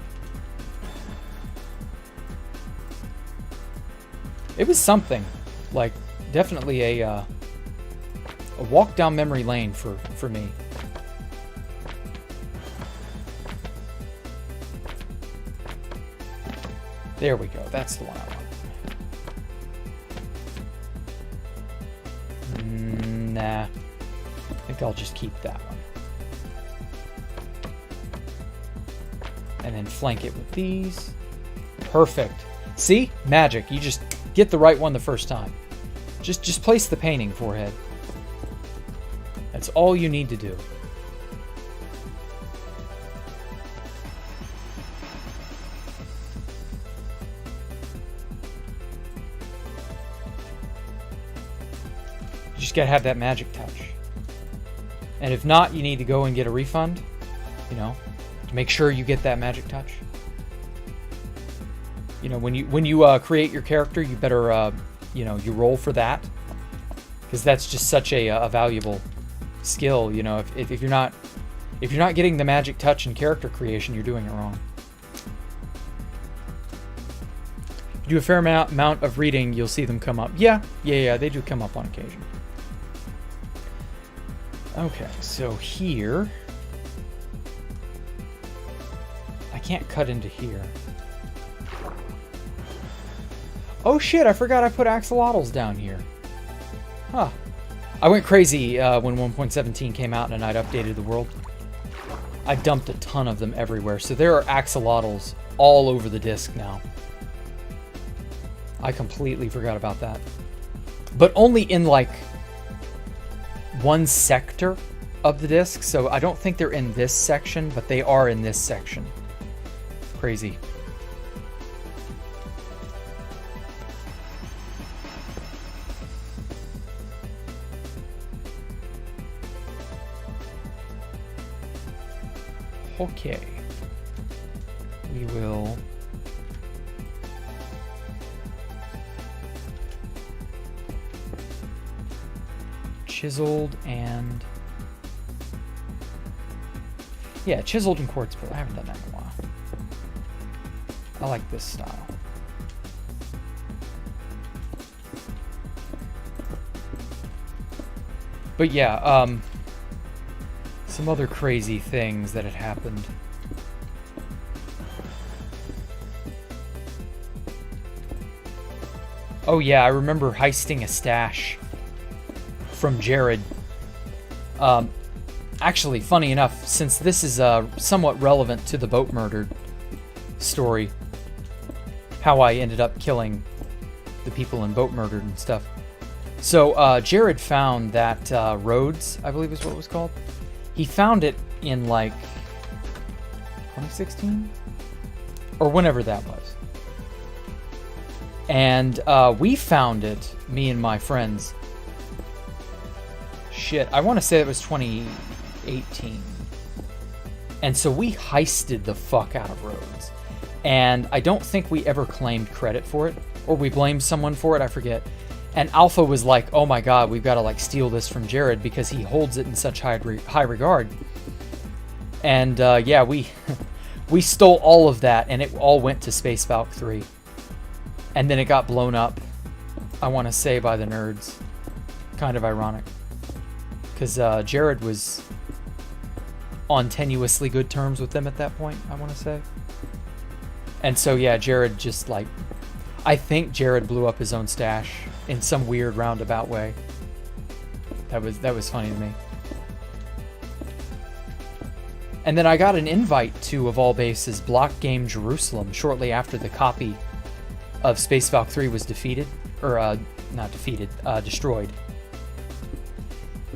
It was something. Like, definitely a walk down memory lane for me. There we go. That's the one I want. Nah. I think I'll just keep that one. And then flank it with these. Perfect. See? Magic. You just get the right one the first time. Just place the painting, forehead. That's all you need to do. You just gotta have that magic touch. And if not, you need to go and get a refund, you know, to make sure you get that magic touch. You know, when you create your character, you better you know, you roll for that, because that's just such a valuable skill. You know, if you're not getting the magic touch in character creation, you're doing it wrong. If you do a fair amount of reading, you'll see them come up. Yeah, they do come up on occasion. Okay, so here, I can't cut into here. Oh shit, I forgot I put axolotls down here. Huh. I went crazy when 1.17 came out and I'd updated the world. I dumped a ton of them everywhere, so there are axolotls all over the disc now. I completely forgot about that. But only in like one sector of the disc, so I don't think they're in this section, but they are in this section. Crazy. Okay. We will chiseled and yeah, chiseled and quartz pill. I haven't done that in a while. I like this style. But yeah, some other crazy things that had happened. Oh yeah, I remember heisting a stash from Jared. Actually, funny enough, since this is somewhat relevant to the boat murdered story, how I ended up killing the people in boat murdered and stuff. So Jared found that Rhodes, I believe is what it was called. He found it in like 2016 or whenever that was. And we found it, me and my friends. Shit, I want to say it was 2018. And so we heisted the fuck out of Rhodes. And I don't think we ever claimed credit for it, or we blamed someone for it, I forget. And Alpha was like, oh my god, we've got to like steal this from Jared because he holds it in such high regard. And yeah, we stole all of that, and it all went to Space Valk 3. And then it got blown up, I want to say, by the nerds. Kind of ironic. Because Jared was on tenuously good terms with them at that point, I want to say. And so yeah, Jared just like, I think Jared blew up his own stash in some weird roundabout way. That was funny to me. And then I got an invite to, of all bases, Block Game Jerusalem shortly after the copy of Space Valk 3 was defeated. Or, not defeated, destroyed.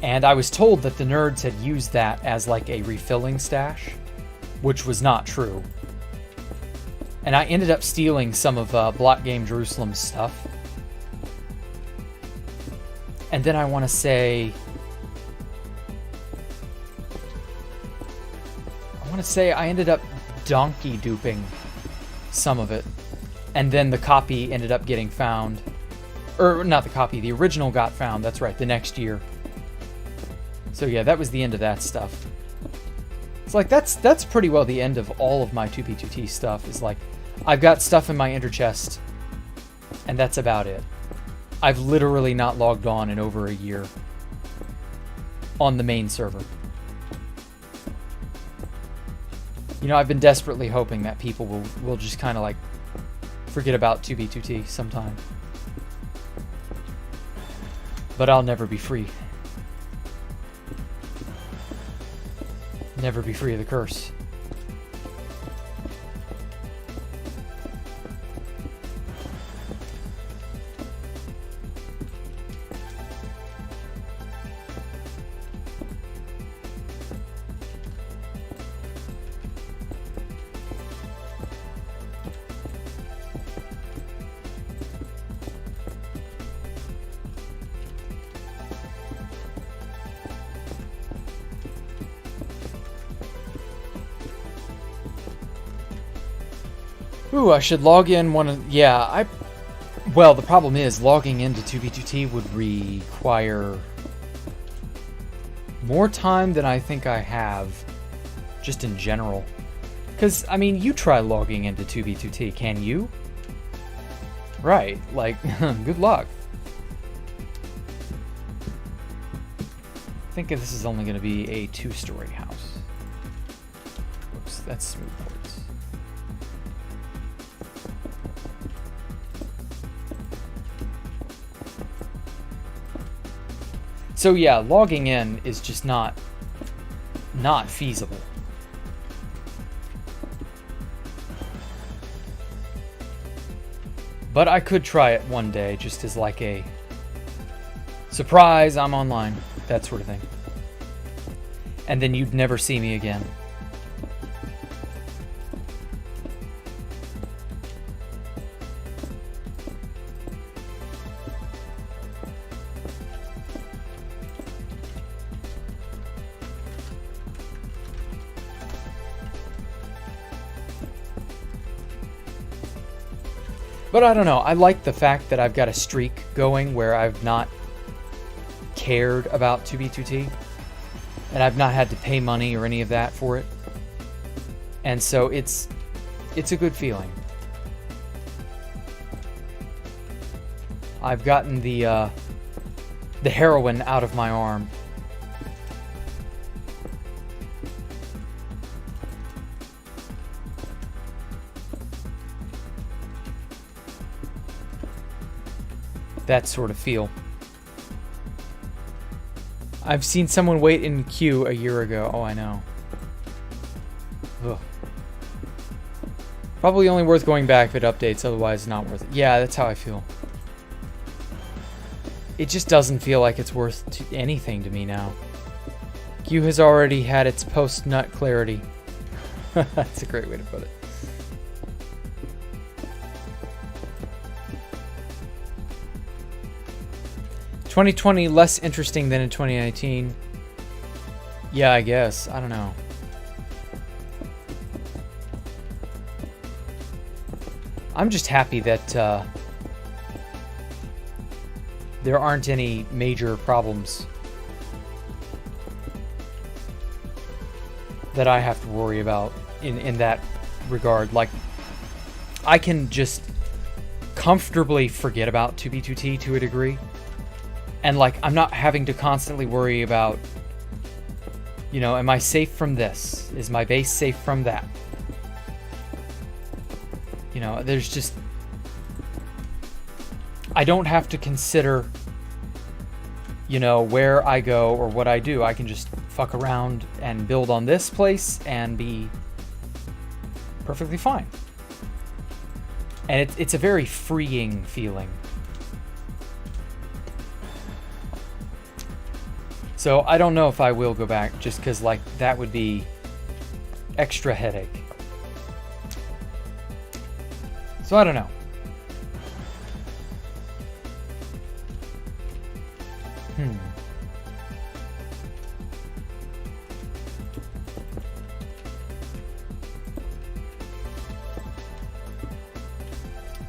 And I was told that the nerds had used that as like a refilling stash, which was not true. And I ended up stealing some of Block Game Jerusalem's stuff. And then I want to say... I ended up donkey duping some of it. And then the copy ended up getting found. Or, not the copy, the original got found, that's right, the next year. So yeah, that was the end of that stuff. It's like that's pretty well the end of all of my 2B2T stuff. Is like I've got stuff in my enter chest, and that's about it. I've literally not logged on in over a year on the main server. You know, I've been desperately hoping that people will just kind of like forget about 2B2T sometime. But I'll never be free. Never be free of the curse. Ooh, I should log in one of... Yeah, well, the problem is logging into 2B2T would require more time than I think I have, just in general. Because, I mean, you try logging into 2B2T, can you? Right, like, good luck. I think this is only going to be a 2-story house. Oops, that's smooth ports. So yeah, logging in is just not feasible. But I could try it one day, just as like a surprise, I'm online, that sort of thing. And then you'd never see me again. But I don't know, I like the fact that I've got a streak going where I've not cared about 2B2T, and I've not had to pay money or any of that for it. And so it's a good feeling. I've gotten the heroin out of my arm. That sort of feel. I've seen someone wait in queue a year ago. Oh, I know. Ugh. Probably only worth going back if it updates, otherwise not worth it. Yeah, that's how I feel. It just doesn't feel like it's worth anything to me now. Queue has already had its post-nut clarity. That's a great way to put it. "2020 less interesting than in 2019. Yeah, I guess. I don't know. I'm just happy that there aren't any major problems that I have to worry about in that regard. Like, I can just comfortably forget about 2B2T to a degree. And, like, I'm not having to constantly worry about, you know, am I safe from this? Is my base safe from that? You know, there's just... I don't have to consider, you know, where I go or what I do. I can just fuck around and build on this place and be perfectly fine. And it's a very freeing feeling. So I don't know if I will go back, just because, like, that would be extra headache. So I don't know.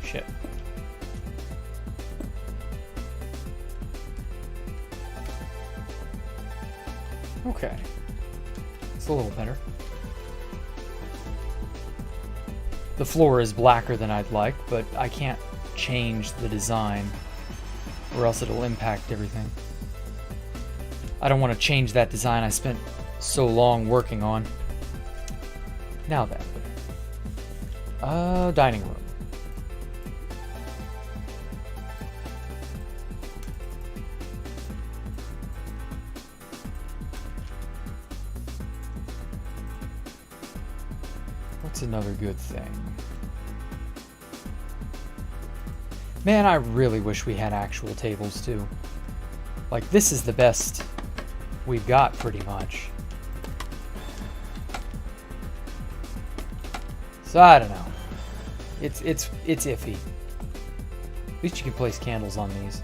Shit. Okay. It's a little better. The floor is blacker than I'd like, but I can't change the design or else it'll impact everything. I don't want to change that design I spent so long working on. Now then. Dining room. What's another good thing? Man, I really wish we had actual tables too. Like, this is the best we've got pretty much. So I don't know. It's iffy. At least you can place candles on these.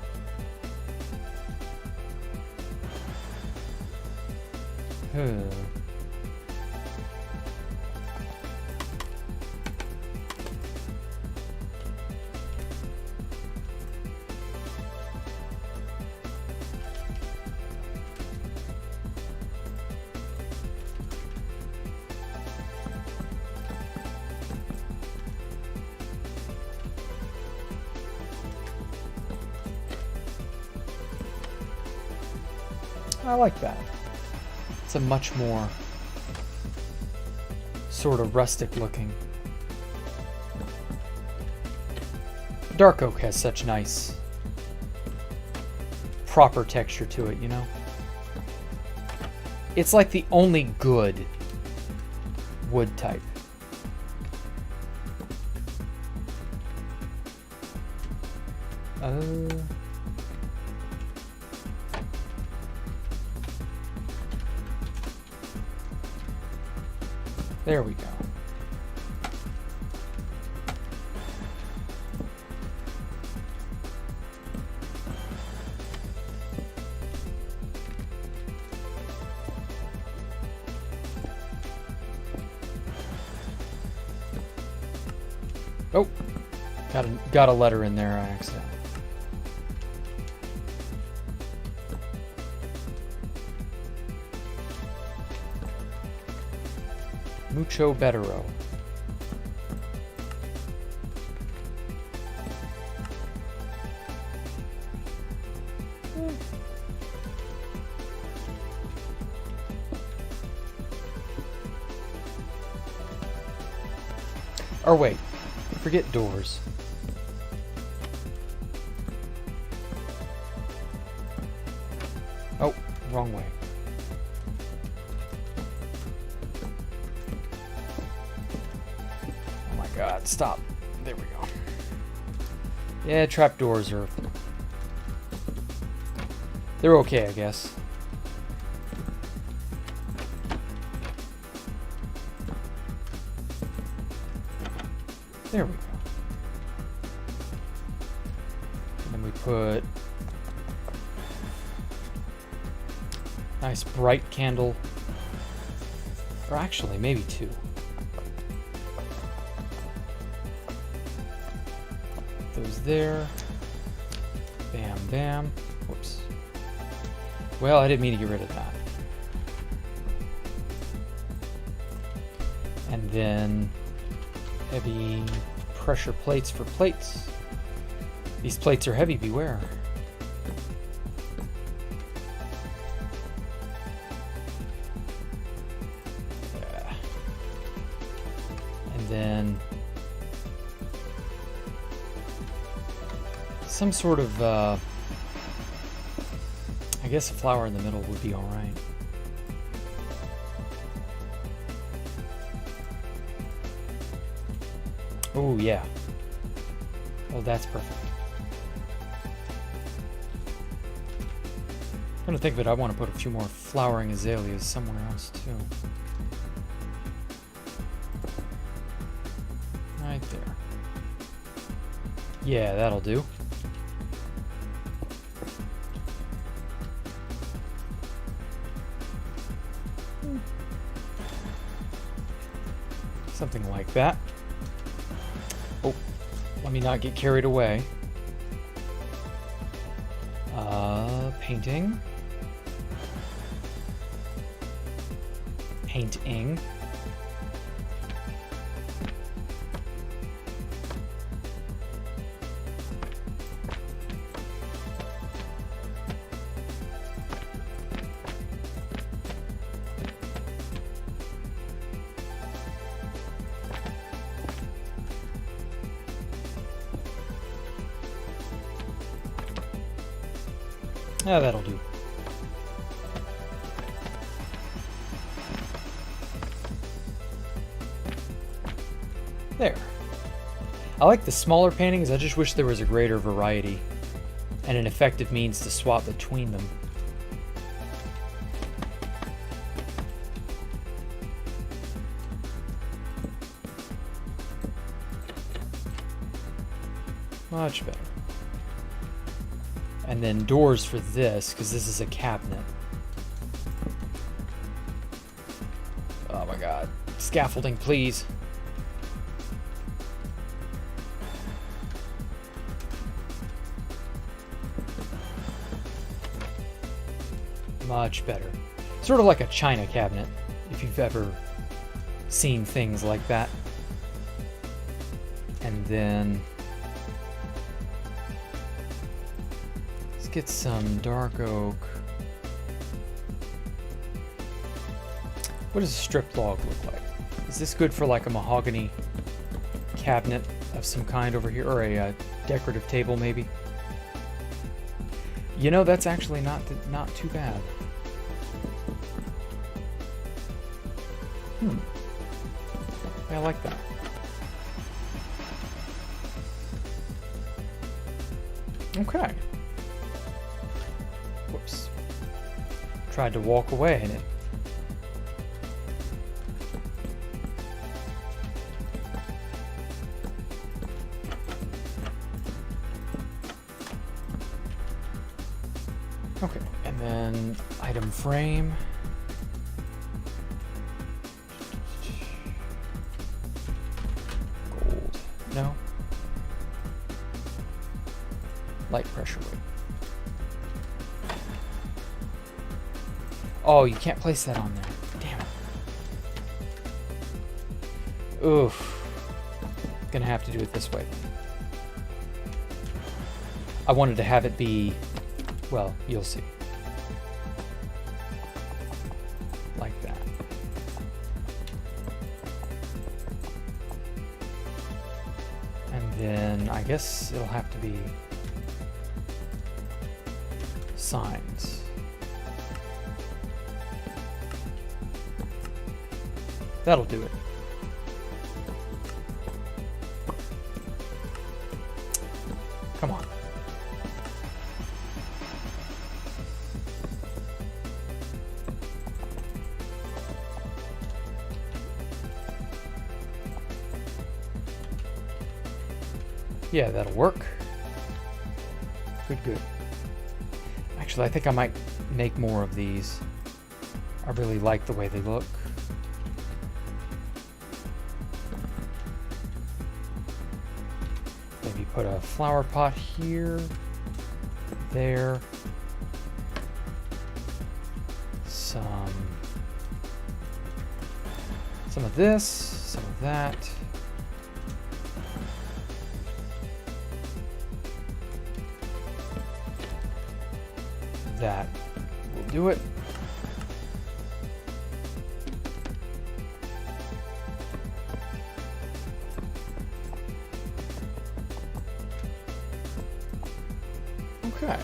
I like that. It's a much more sort of rustic looking. Dark oak has such nice proper texture to it, you know? It's like the only good wood type. There we go. Oh, got a letter in there, I accidentally. Mucho bettero. Or wait, forget doors. Oh, wrong way. God, stop. There we go. Yeah, trapdoors are... they're okay, I guess. There we go. And then we put... nice bright candle. Or actually, maybe two. Those there. Bam, bam. Whoops. Well, I didn't mean to get rid of that. And then heavy pressure plates for plates. These plates are heavy, beware. Yeah. And then some sort of, I guess a flower in the middle would be alright. Oh, yeah. Oh, that's perfect. Come to think of it, I want to put a few more flowering azaleas somewhere else, too. Right there. Yeah, that'll do. Something like that. Oh, let me not get carried away. Painting. Painting. Yeah, that'll do. There. I like the smaller paintings, I just wish there was a greater variety and an effective means to swap between them. Much better. And then doors for this, because this is a cabinet. Oh my god. Scaffolding, please. Much better. Sort of like a china cabinet, if you've ever seen things like that. And then let's get some dark oak. What does a strip log look like? Is this good for like a mahogany cabinet of some kind over here, or a decorative table maybe? You know, that's actually not too bad. Yeah, I like that. Okay. Whoops. Tried to walk away and it. Okay, and then item frame. Gold. No. Light pressure weight. Oh, you can't place that on there. Damn it. Oof. Gonna have to do it this way. I wanted to have it be, well, you'll see. Like that. And then I guess it'll have to be signs. That'll do it. Come on. Yeah, that'll work. Good, good. Actually, I think I might make more of these. I really like the way they look. Maybe put a flower pot here, there. Some of this, some of that. That will do it. Okay.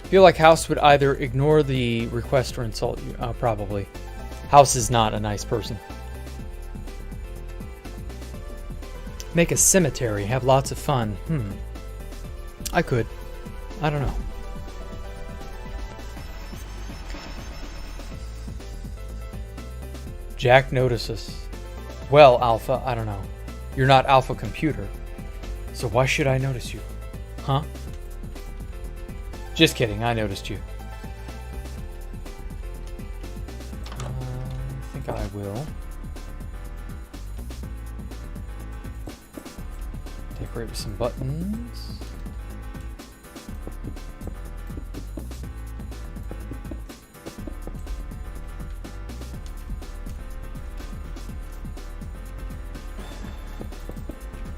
Feel like House would either ignore the request or insult you. Probably. House is not a nice person. Make a cemetery. Have lots of fun. I could. I don't know. Jack notices. Well, Alpha, I don't know. You're not Alpha Computer. So why should I notice you? Huh? Just kidding, I noticed you. I think I will. Decorate with some buttons.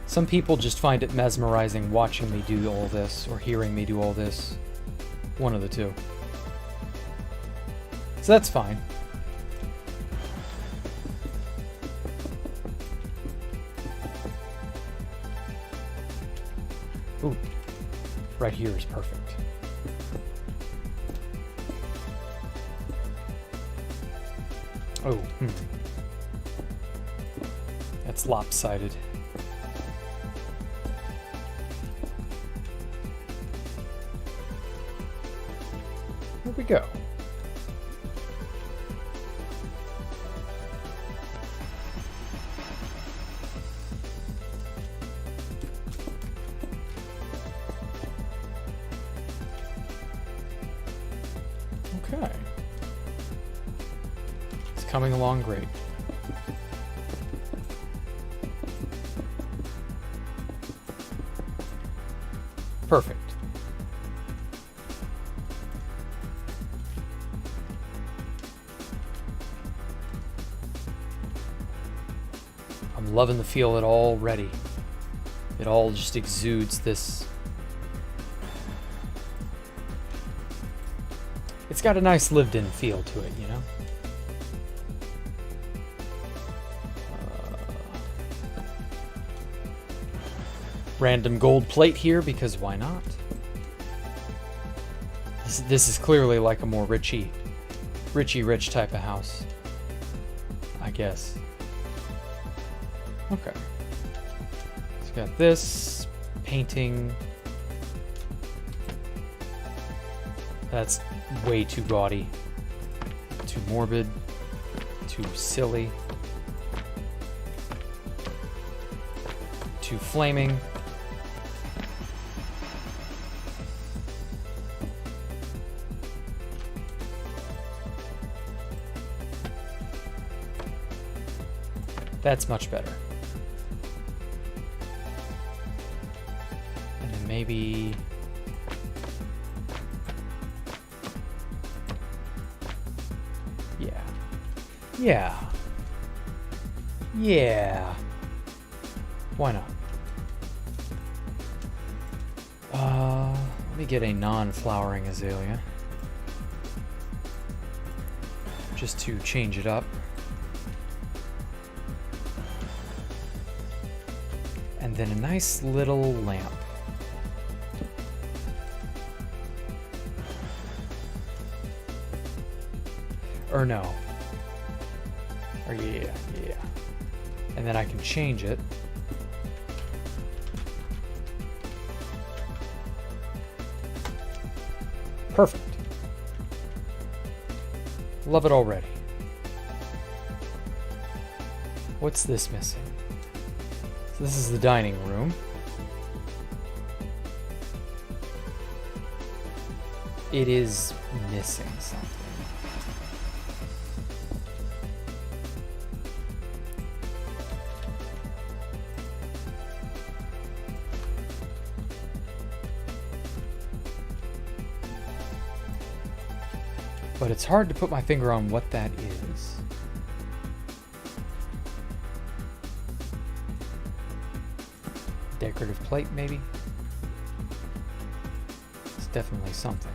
Some people just find it mesmerizing watching me do all this, or hearing me do all this. One of the two. So that's fine. Ooh. Right here is perfect. Oh, That's lopsided. Here we go. Okay. It's coming along great. Perfect. I'm loving the feel of it already. It all just exudes this. It's got a nice lived-in feel to it, you know? Random gold plate here, because why not? This is clearly like a more Richie rich type of house, I guess. Okay. It's got this painting. That's way too gaudy, too morbid, too silly, too flaming. That's much better. And then maybe... Yeah. Why not? Let me get a non-flowering azalea. Just to change it up. And then a nice little lamp. Or no. Or yeah. And then I can change it. Perfect. Love it already. What's this missing? So this is the dining room. It is missing something. But it's hard to put my finger on what that is. Decorative plate, maybe? It's definitely something.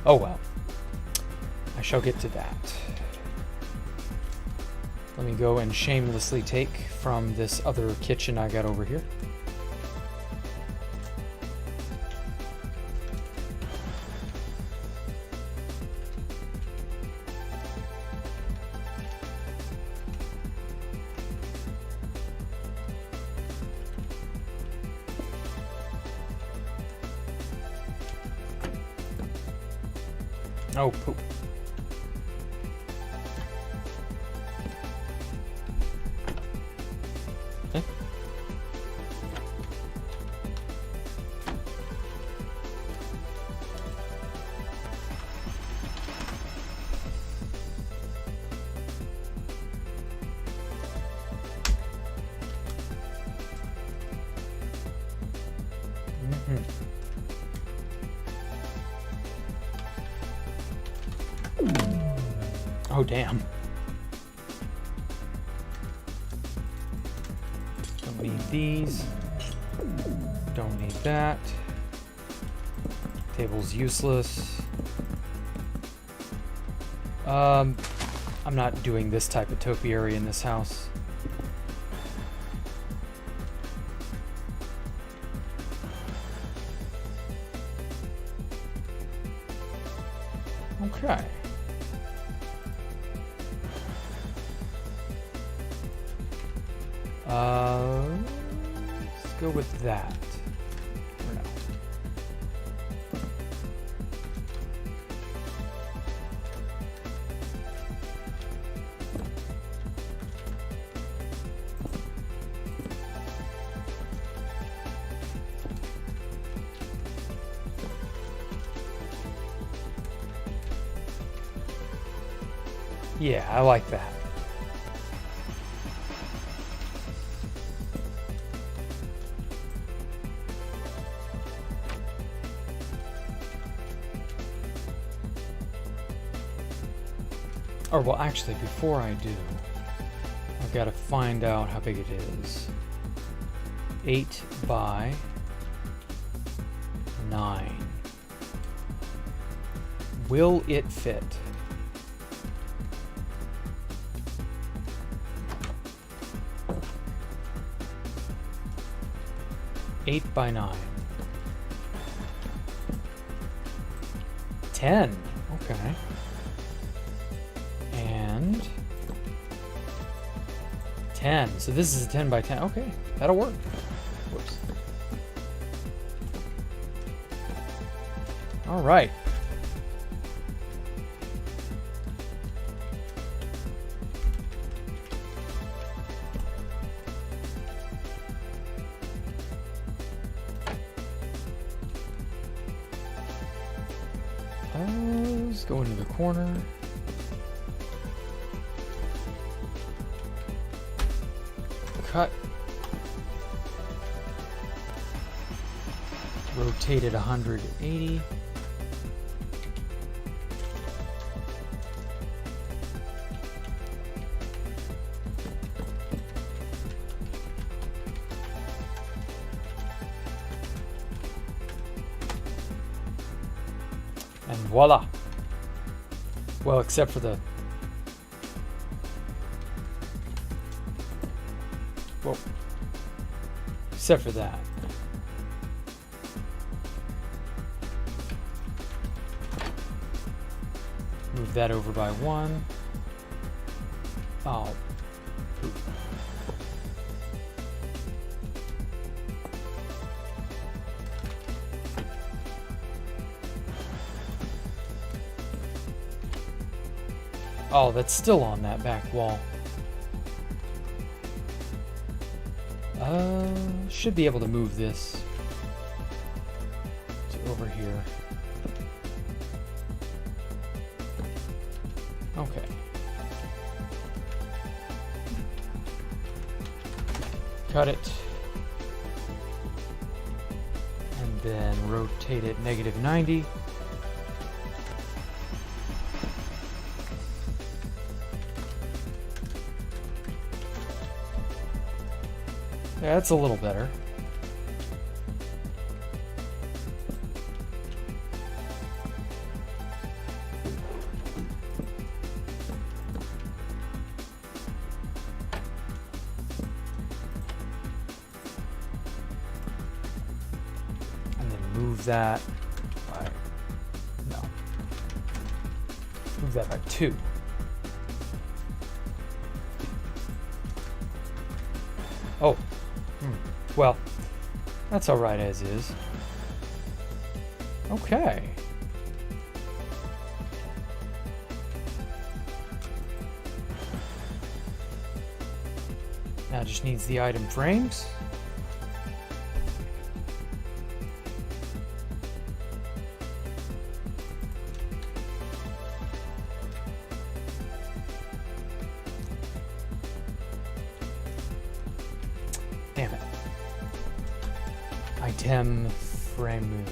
Oh well. I shall get to that. Let me go and shamelessly take from this other kitchen I got over here. Oh, poop. Okay. Oh, damn. Don't need these. Don't need that. Table's useless. I'm not doing this type of topiary in this house. Okay. Let's go with that for now. Yeah, I like that. Or, well, actually, before I do, I've got to find out how big it is. 8 by 9. Will it fit? Eight by 9. 10. Okay. And 10. So this is a 10 by 10. Okay, that'll work. Whoops. All right. Let's go into the corner. Cut. Rotate it 180. And voila. Well, except for the... Whoa. Except for that. Move that over by 1. Oh. Poop. Oh, that's still on that back wall. Should be able to move this to over here. Okay. Cut it. And then rotate it -90. Yeah, that's a little better. And then move that by... No. Move that by 2. Oh. Well, that's all right as is. Okay. Now it just needs the item frames. Damn it. Item frame.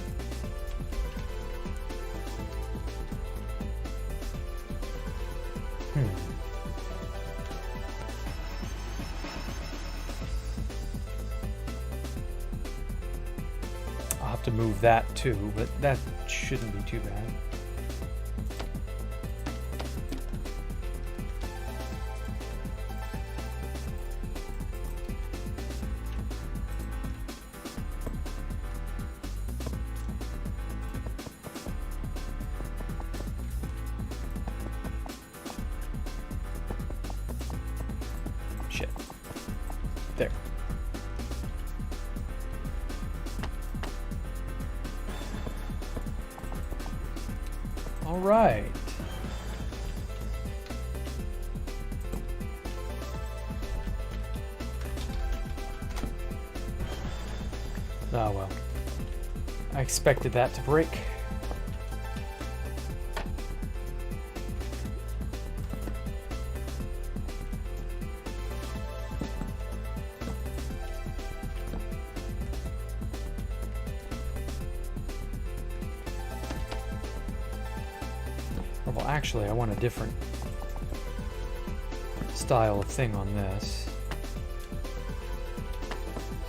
I'll have to move that too, but that shouldn't be too bad. All right. Oh well. I expected that to break. Well, actually, I want a different style of thing on this.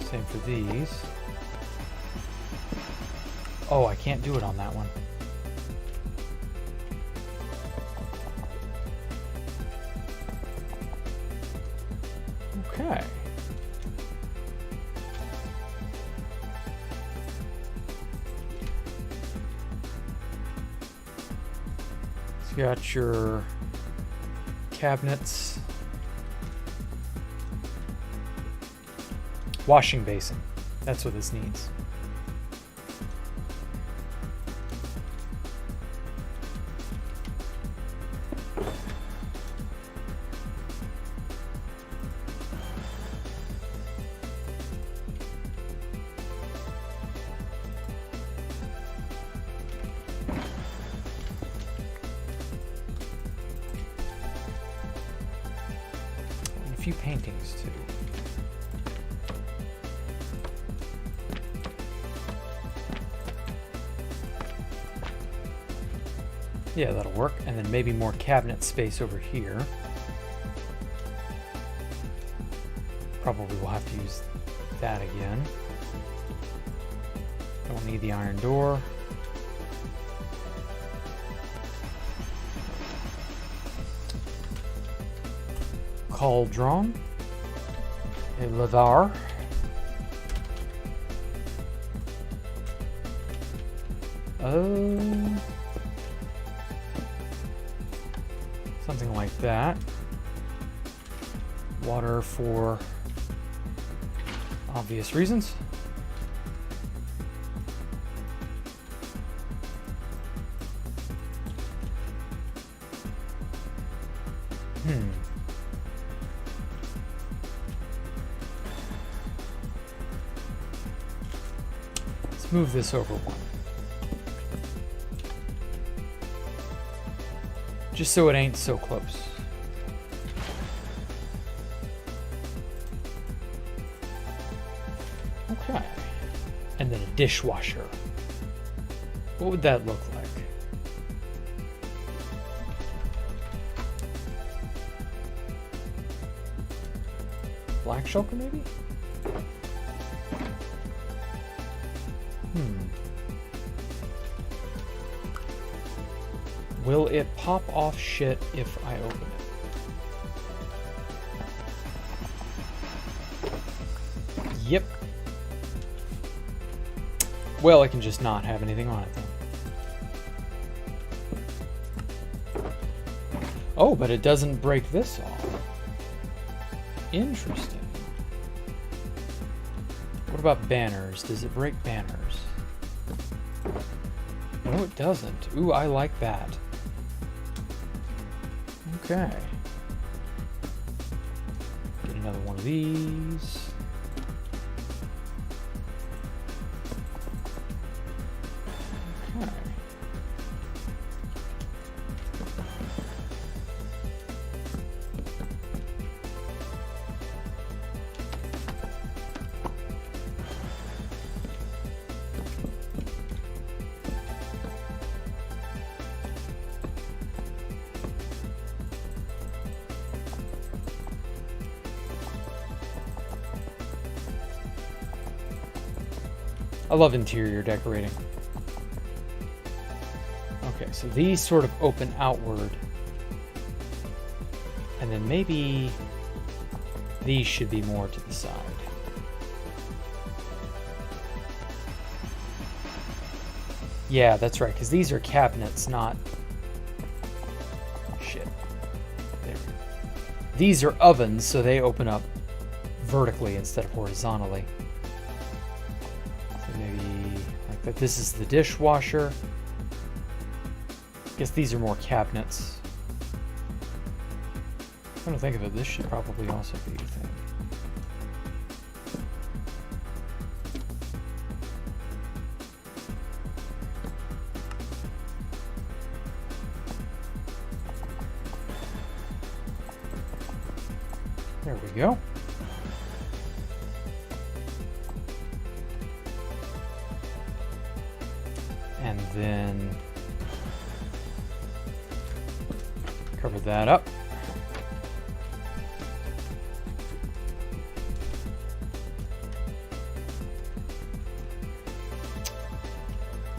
Same for these. Oh, I can't do it on that one. Okay. So you got your cabinets. Washing basin. That's what this needs. Few paintings too. Yeah, that'll work. And then maybe more cabinet space over here. Probably will have to use that again. Don't need the iron door. Cauldron, a lavar, something like that. Water for obvious reasons. Move this over one. Just so it ain't so close. Okay. And then a dishwasher. What would that look like? Black shulker maybe? Will it pop off shit if I open it? Yep. Well, I can just not have anything on it then. Oh, but it doesn't break this off. Interesting. What about banners? Does it break banners? No, it doesn't. Ooh, I like that. Okay. Get another one of these. Okay. I love interior decorating. Okay, so these sort of open outward. And then maybe these should be more to the side. Yeah, that's right, because these are cabinets, not... Shit. There we go. These are ovens, so they open up vertically instead of horizontally. So maybe like that. This is the dishwasher. Guess these are more cabinets. I'm trying to think of it. This should probably also be a thing. There we go. And then cover that up.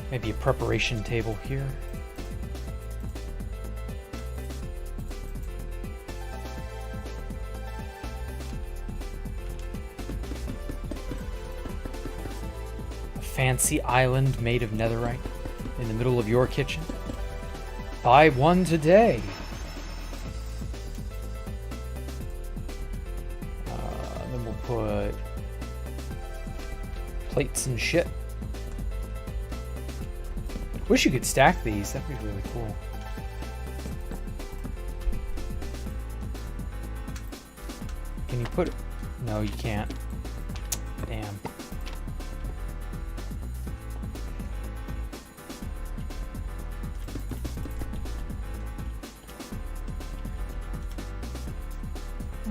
Maybe a preparation table here. A fancy island made of netherite in the middle of your kitchen. Buy one today. Then we'll put plates and shit. Wish you could stack these. That'd be really cool. Can you put it? No, you can't. Damn.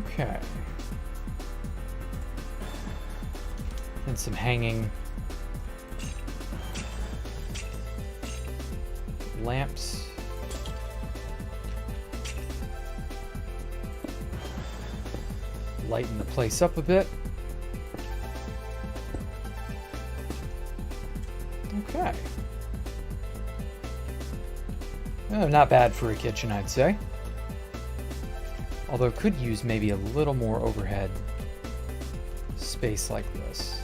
Okay. And some hanging lamps. Lighten the place up a bit. Okay. Not bad for a kitchen, I'd say. Although could use maybe a little more overhead space like this.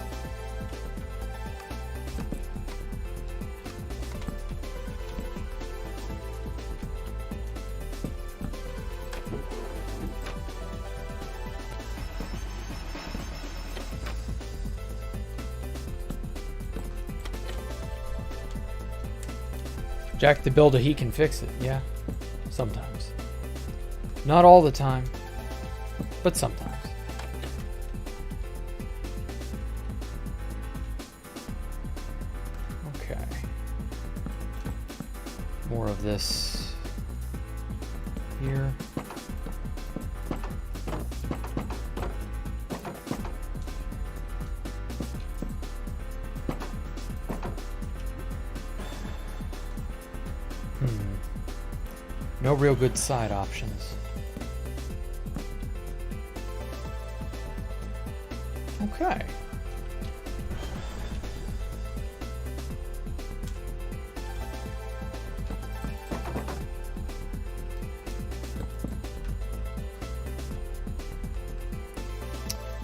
Jack the Builder, he can fix it, yeah. Sometimes. Not all the time, but sometimes. Okay. More of this here. No real good side options. Okay.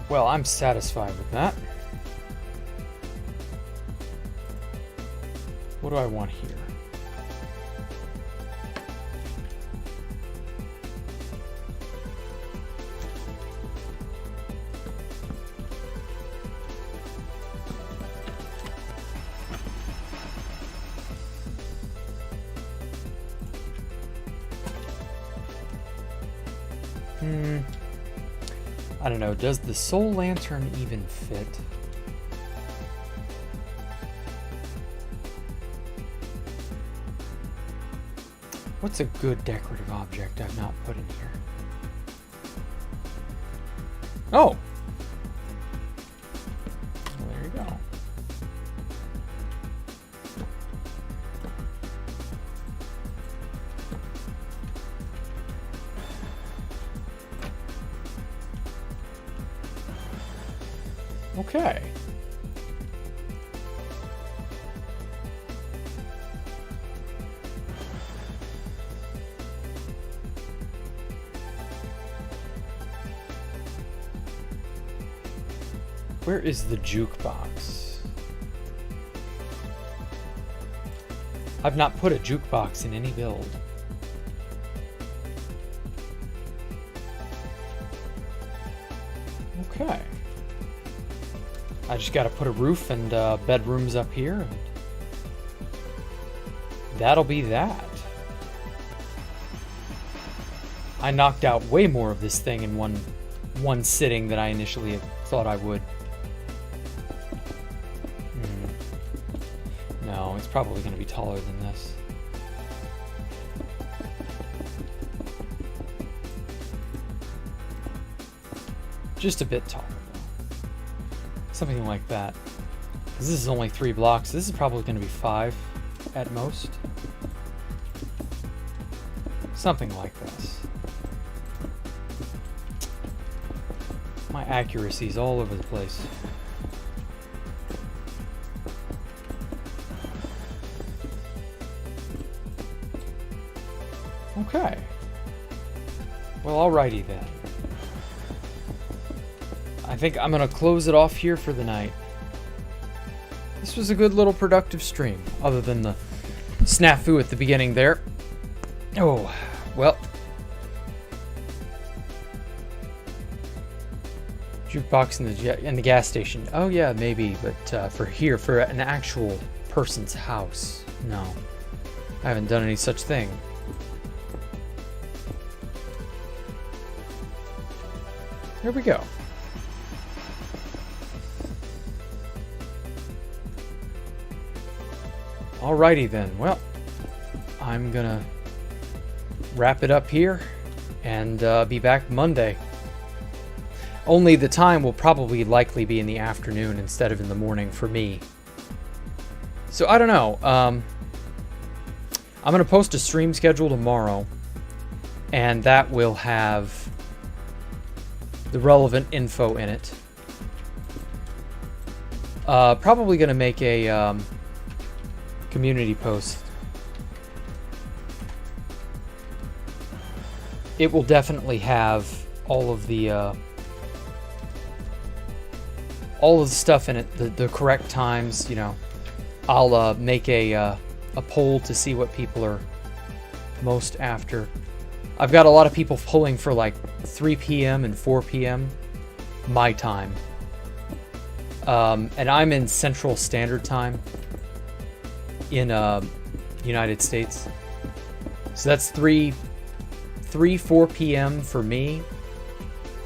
Well, I'm satisfied with that. What do I want here? I don't know, does the soul lantern even fit? What's a good decorative object I've not put in here? Oh! Well, there you go. Okay. Where is the jukebox? I've not put a jukebox in any build. Okay. I just gotta put a roof and bedrooms up here, and that'll be that. I knocked out way more of this thing in one sitting than I initially thought I would. No, it's probably going to be taller than this. Just a bit taller, though. Something like that. Because this is only 3 blocks. This is probably going to be 5 at most. Something like this. My accuracy's all over the place. Okay. Well, alrighty then. I think I'm going to close it off here for the night. This was a good little productive stream, other than the snafu at the beginning there. Oh, well. Jukebox in the gas station. Oh yeah, maybe, but for an actual person's house, no. I haven't done any such thing. Here we go. Alrighty then. Well, I'm gonna wrap it up here and be back Monday. Only the time will probably likely be in the afternoon instead of in the morning for me. So I don't know. I'm gonna post a stream schedule tomorrow, and that will have the relevant info in it. Probably gonna make a community post. It will definitely have all of the stuff in it, the correct times. You know, I'll make a poll to see what people are most after. I've got a lot of people pulling for like 3 p.m. and 4 p.m. my time, and I'm in Central Standard Time in United States, so that's 4 p.m. for me,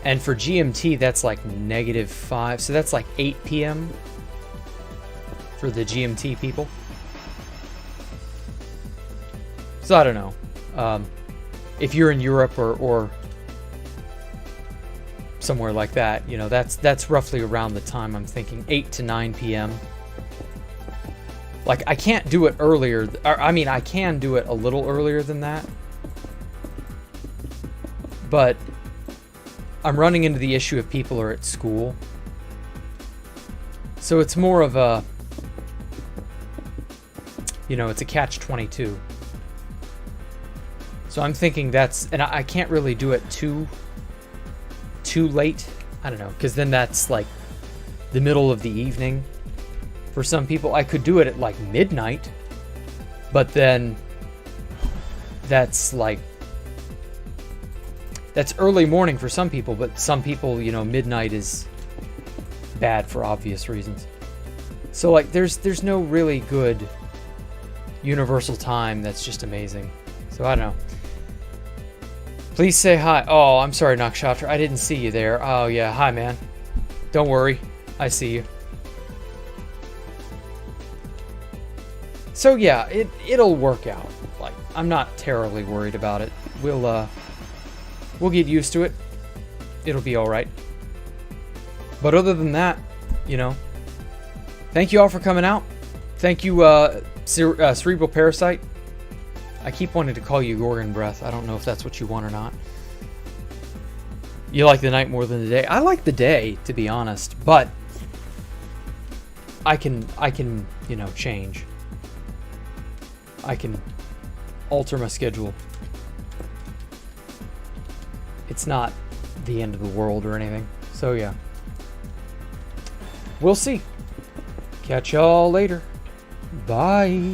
and for GMT that's like -5, so that's like 8 p.m. for the GMT people. So I don't know, if you're in Europe or somewhere like that, you know, that's roughly around the time I'm thinking, 8 to 9 p.m. Like, I can't do it earlier. I mean, I can do it a little earlier than that. But I'm running into the issue of people are at school. So it's more of a, you know, it's a catch-22. So I'm thinking that's, and I can't really do it too late. I don't know, because then that's like the middle of the evening. For some people, I could do it at like midnight, but then that's early morning for some people, but some people, you know, midnight is bad for obvious reasons. So like there's no really good universal time that's just amazing. So I don't know. Please say hi. Oh, I'm sorry, Nakshatra. I didn't see you there. Oh yeah, hi man. Don't worry. I see you. So yeah, it'll work out. Like, I'm not terribly worried about it. We'll get used to it. It'll be all right. But other than that, you know, thank you all for coming out. Thank you, Cerebral Parasite. I keep wanting to call you Gorgon Breath. I don't know if that's what you want or not. You like the night more than the day. I like the day, to be honest, but I can, you know, change. I can alter my schedule. It's not the end of the world or anything. So yeah. We'll see. Catch y'all later. Bye.